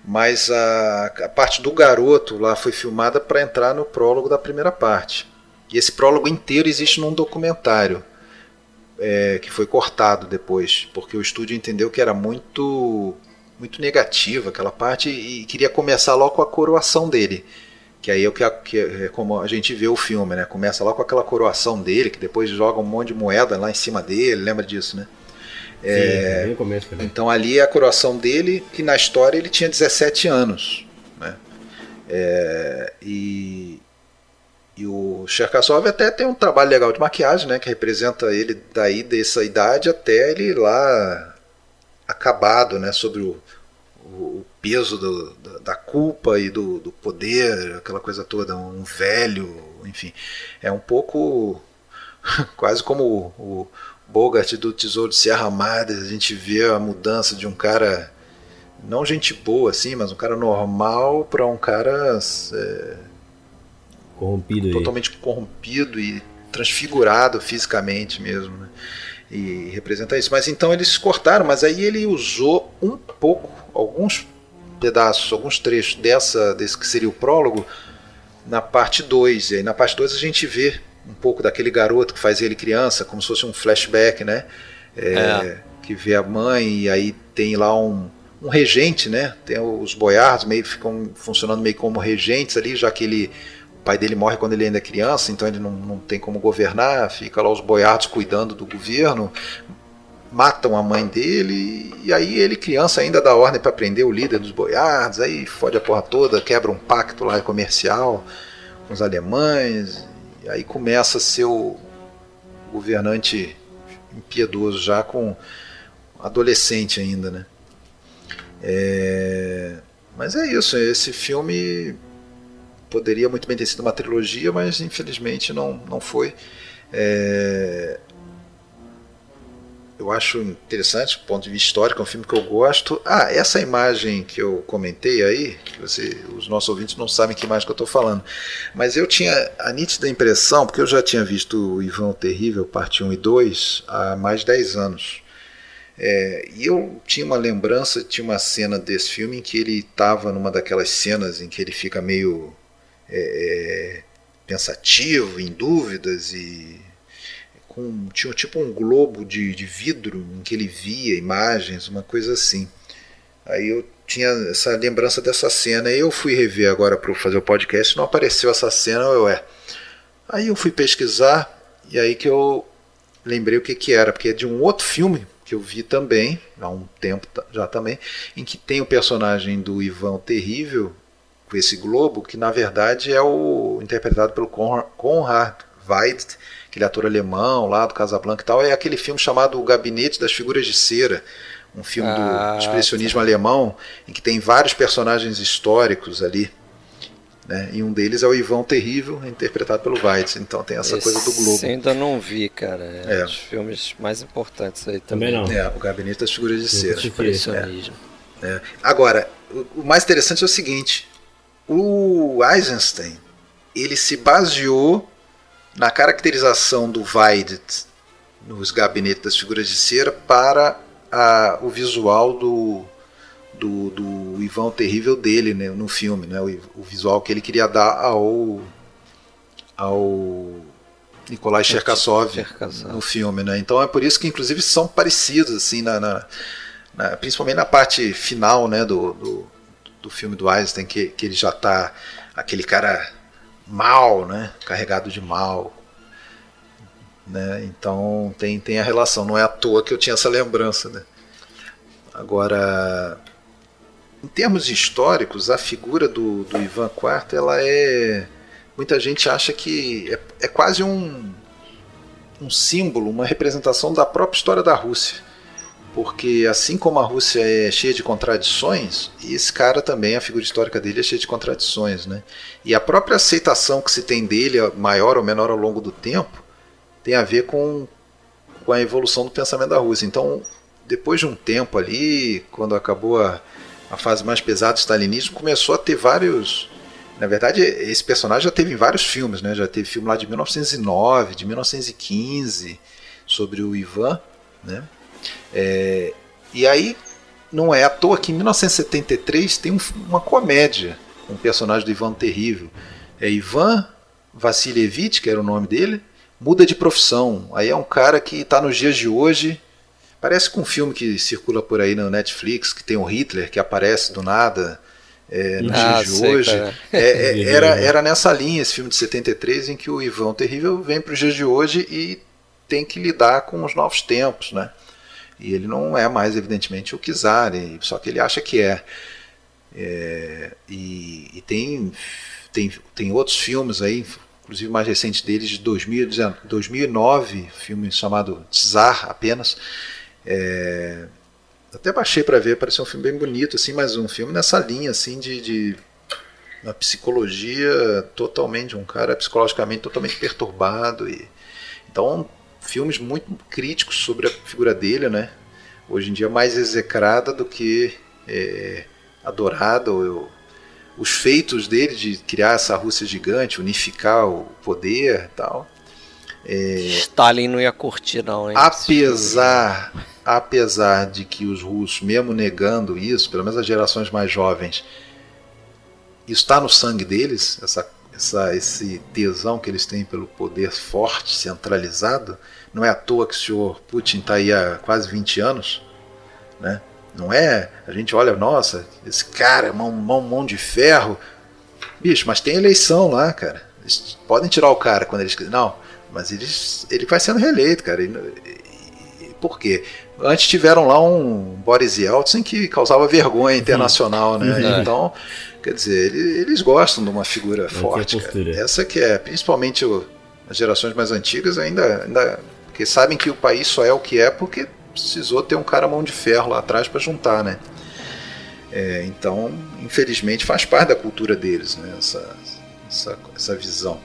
[SPEAKER 3] Mas a parte do garoto lá foi filmada para entrar no prólogo da primeira parte. E esse prólogo inteiro existe num documentário que foi cortado depois, porque o estúdio entendeu que era muito negativa aquela parte e queria começar logo com a coroação dele. Que aí é como a gente vê o filme, né? Começa logo com aquela coroação dele, que depois joga um monte de moeda lá em cima dele, lembra disso, né?
[SPEAKER 2] Sim, no começo também.
[SPEAKER 3] Então ali é a coroação dele, que na história ele tinha 17 anos, né? E o Cherkassov até tem um trabalho legal de maquiagem, né? Que representa ele daí dessa idade até ele lá acabado, né? Sobre o peso da culpa e do poder, aquela coisa toda, um velho, enfim. É um pouco quase como o Bogart do Tesouro de Sierra Madre. A gente vê a mudança de um cara, não gente boa assim, mas um cara normal para um cara
[SPEAKER 2] corrompido,
[SPEAKER 3] totalmente corrompido e transfigurado fisicamente mesmo, né? E representa isso. Mas então eles cortaram, mas aí ele usou um pouco, alguns pedaços, alguns trechos desse que seria o prólogo na parte 2. E aí na parte 2 a gente vê um pouco daquele garoto que faz ele criança, como se fosse um flashback, né? Que vê a mãe, e aí tem lá um regente, né? Tem os boiardos, ficam funcionando meio como regentes ali, já que o pai dele morre quando ele ainda é criança, então ele não tem como governar, fica lá os boiardos cuidando do governo, matam a mãe dele, e aí ele, criança, ainda dá ordem para prender o líder dos boiardos, aí fode a porra toda, quebra um pacto lá comercial com os alemães, e aí começa a ser o governante impiedoso, já com adolescente ainda, né? Mas é isso, esse filme poderia muito bem ter sido uma trilogia, mas infelizmente não foi. Eu acho interessante, do ponto de vista histórico, é um filme que eu gosto. Essa imagem que eu comentei aí, que os nossos ouvintes não sabem que imagem que eu estou falando, mas eu tinha a nítida impressão, porque eu já tinha visto o Ivan o Terrível, parte 1 e 2, há mais de 10 anos. E eu tinha uma lembrança, tinha uma cena desse filme em que ele estava numa daquelas cenas em que ele fica meio pensativo, em dúvidas, e tinha tipo um globo de vidro em que ele via imagens, uma coisa assim. Aí eu tinha essa lembrança dessa cena, e eu fui rever agora para fazer o podcast, não apareceu essa cena, Aí eu fui pesquisar, e aí que eu lembrei o que era, porque é de um outro filme que eu vi também, há um tempo já também, em que tem o personagem do Ivan o Terrível, com esse globo, que na verdade é interpretado pelo Konrad Veidt, aquele ator alemão lá do Casablanca e tal. É aquele filme chamado O Gabinete das Figuras de Cera, um filme do expressionismo alemão, em que tem vários personagens históricos ali, né? E um deles é o Ivan o Terrível, interpretado pelo Veidt. Então tem essa coisa do globo.
[SPEAKER 4] Ainda não vi, cara. É um dos filmes mais importantes aí também.
[SPEAKER 2] Também não.
[SPEAKER 3] O Gabinete das Figuras de Cera.
[SPEAKER 4] Expressionismo.
[SPEAKER 3] Agora, o mais interessante é o seguinte: o Eisenstein, ele se baseou na caracterização do Veidt nos Gabinetes das Figuras de Cera para o visual do Ivan o Terrível dele, né, no filme, né, o visual que ele queria dar ao Nikolai Cherkassov no filme, né? Então é por isso que inclusive são parecidos assim, principalmente na parte final, né, do filme do Eisenstein, que ele já está aquele cara mal, né, carregado de mal, né? Então tem a relação, não é à toa que eu tinha essa lembrança, né? Agora, em termos históricos, a figura do Ivan IV, ela muita gente acha que é quase um símbolo, uma representação da própria história da Rússia, porque assim como a Rússia é cheia de contradições, esse cara também, a figura histórica dele é cheia de contradições, né? E a própria aceitação que se tem dele, maior ou menor ao longo do tempo, tem a ver com a evolução do pensamento da Rússia. Então, depois de um tempo ali, quando acabou a fase mais pesada do stalinismo, começou a ter vários... Na verdade, esse personagem já teve em vários filmes, né? Já teve filme lá de 1909, de 1915, sobre o Ivan, né? E aí, não é à toa que em 1973 tem uma comédia com o personagem do Ivan Terrível. Ivan Vassilievich, que era o nome dele, muda de profissão. Aí é um cara que está nos dias de hoje, parece com um filme que circula por aí no Netflix, que tem o Hitler, que aparece do nada nos dias de hoje. Era nessa linha esse filme de 73, em que o Ivan Terrível vem para os dias de hoje e tem que lidar com os novos tempos, né? E ele não é mais, evidentemente, o czar, só que ele acha que é. E tem outros filmes aí, inclusive o mais recente deles, de 2009, filme chamado Czar apenas. Até baixei para ver, pareceu um filme bem bonito, assim, mas um filme nessa linha assim, de uma psicologia totalmente, um cara psicologicamente totalmente perturbado. Então, filmes muito críticos sobre a figura dele, né? Hoje em dia mais execrada do que adorada. Os feitos dele de criar essa Rússia gigante, unificar o poder e tal.
[SPEAKER 4] Stalin não ia curtir, não, hein?
[SPEAKER 3] Apesar de que os russos, mesmo negando isso, pelo menos as gerações mais jovens, isso está no sangue deles, esse tesão que eles têm pelo poder forte, centralizado. Não é à toa que o senhor Putin está aí há quase 20 anos, né? Não é? A gente olha, nossa, esse cara é mão de ferro. Bicho, mas tem eleição lá, cara. Eles podem tirar o cara quando eles quiserem. Não, mas ele vai sendo reeleito, cara. Por quê? Antes tiveram lá um Boris Yeltsin que causava vergonha internacional, né? Então, quer dizer, eles gostam de uma figura forte, cara. Essa que é, principalmente as gerações mais antigas ainda porque sabem que o país só é o que é porque precisou ter um cara mão de ferro lá atrás para juntar, né? Então, infelizmente, faz parte da cultura deles, né? Essa visão.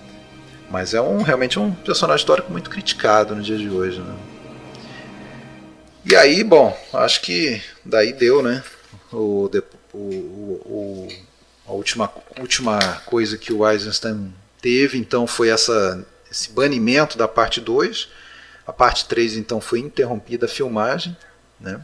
[SPEAKER 3] Mas é realmente um personagem histórico muito criticado no dia de hoje, né? E aí, bom, acho que daí deu, né? A última coisa que o Eisenstein teve, então, foi esse banimento da parte 2. A parte 3, então, foi interrompida a filmagem, né?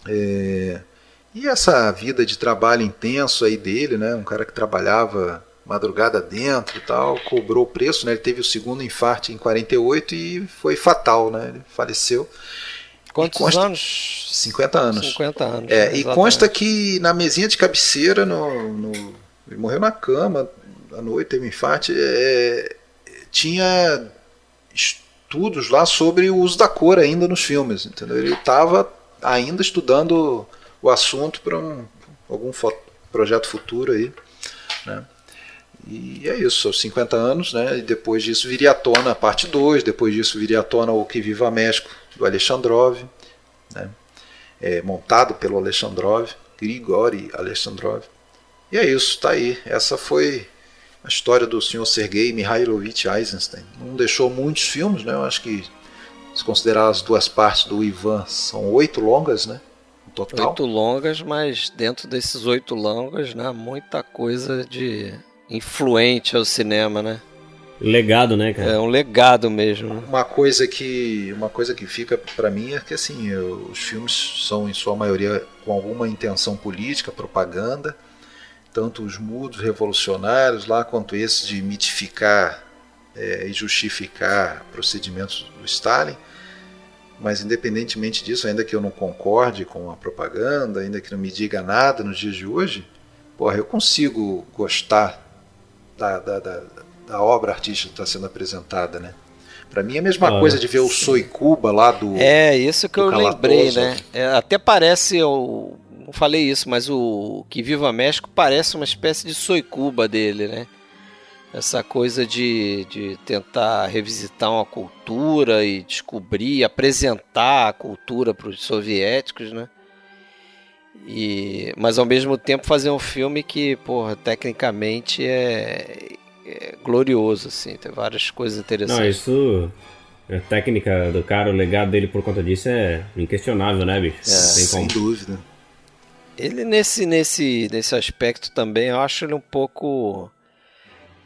[SPEAKER 3] E essa vida de trabalho intenso aí dele, né? Um cara que trabalhava madrugada dentro e tal, cobrou o preço, né? Ele teve o segundo infarto em 48 e foi fatal, né? Ele faleceu.
[SPEAKER 4] Quantos anos?
[SPEAKER 3] 50 anos.
[SPEAKER 4] 50 anos.
[SPEAKER 3] E consta que na mesinha de cabeceira, ele morreu na cama à noite, teve um infarto, tinha estudos lá sobre o uso da cor ainda nos filmes, entendeu? Ele estava ainda estudando o assunto para algum projeto futuro aí, né? E é isso, aos 50 anos, né? E depois disso viria à tona a parte 2, depois disso viria à tona o Que Viva México, do Alexandrov, né? Montado pelo Alexandrov, Grigori Alexandrov. E é isso, tá aí. Essa foi a história do senhor Sergei Mikhailovich Eisenstein. Não deixou muitos filmes, né? Eu acho que, se considerar as duas partes do Ivan, são 8 longas, né? No total.
[SPEAKER 4] 8 longas, mas dentro desses 8 longas, né? Muita coisa de influente ao cinema, né?
[SPEAKER 2] Legado, né, cara?
[SPEAKER 4] É um legado mesmo. Né?
[SPEAKER 3] Uma coisa que fica para mim é que assim, os filmes são em sua maioria com alguma intenção política, propaganda, tanto os mudos revolucionários lá quanto esses de mitificar e justificar procedimentos do Stalin. Mas independentemente disso, ainda que eu não concorde com a propaganda, ainda que não me diga nada nos dias de hoje, eu consigo gostar da obra artística que está sendo apresentada, né? Para mim é a mesma coisa de ver o Soy Cuba lá do...
[SPEAKER 4] isso que eu lembrei, né? Até parece, eu não falei isso, mas o Que Viva México parece uma espécie de Soy Cuba dele, né? Essa coisa de tentar revisitar uma cultura e descobrir, apresentar a cultura para os soviéticos, né? Mas ao mesmo tempo fazer um filme que, tecnicamente é glorioso, assim, tem várias coisas interessantes.
[SPEAKER 2] Não, isso, a técnica do cara, o legado dele por conta disso é inquestionável, né, bicho?
[SPEAKER 3] Sem dúvida.
[SPEAKER 4] Ele nesse aspecto também, eu acho ele um pouco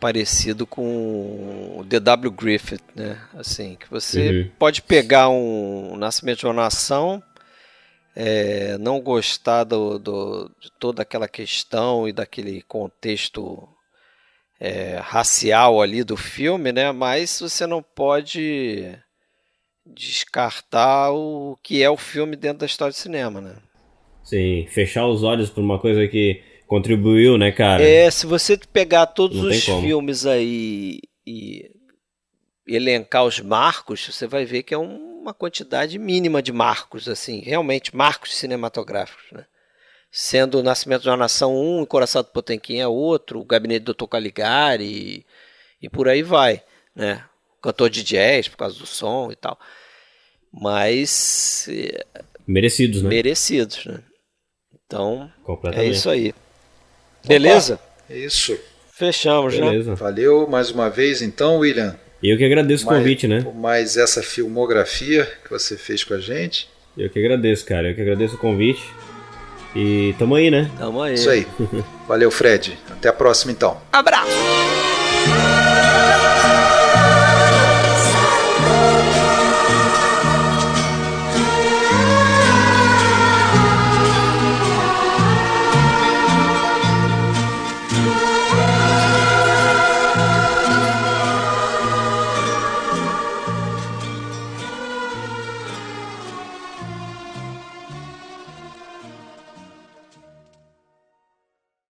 [SPEAKER 4] parecido com o D.W. Griffith, né? Assim, que você pode pegar um Nascimento de uma Nação, não gostar de toda aquela questão e daquele contexto racial ali do filme, né? Mas você não pode descartar o que é o filme dentro da história do cinema, né?
[SPEAKER 2] Sim, fechar os olhos por uma coisa que contribuiu, né, cara?
[SPEAKER 4] Se você pegar todos os filmes aí e elencar os marcos, você vai ver que é uma quantidade mínima de marcos, assim, realmente marcos cinematográficos, né? Sendo o Nascimento de uma Nação um, Encoraçado Potemkin é outro, o Gabinete do Dr. Caligari e por aí vai, né? O Cantor de Jazz, por causa do som e tal. Mas...
[SPEAKER 2] merecidos, né?
[SPEAKER 4] Merecidos, né? Então, é isso aí. Beleza?
[SPEAKER 3] Opa, é isso.
[SPEAKER 4] Fechamos,
[SPEAKER 2] beleza,
[SPEAKER 4] né?
[SPEAKER 3] Valeu mais uma vez, então, William.
[SPEAKER 2] Eu que agradeço o convite, né?
[SPEAKER 3] Por mais essa filmografia que você fez com a gente.
[SPEAKER 2] Eu que agradeço, cara. Eu que agradeço o convite. E tamo aí, né?
[SPEAKER 4] Tamo aí.
[SPEAKER 3] Isso aí. Valeu, Fred. Até a próxima, então.
[SPEAKER 4] Abraço!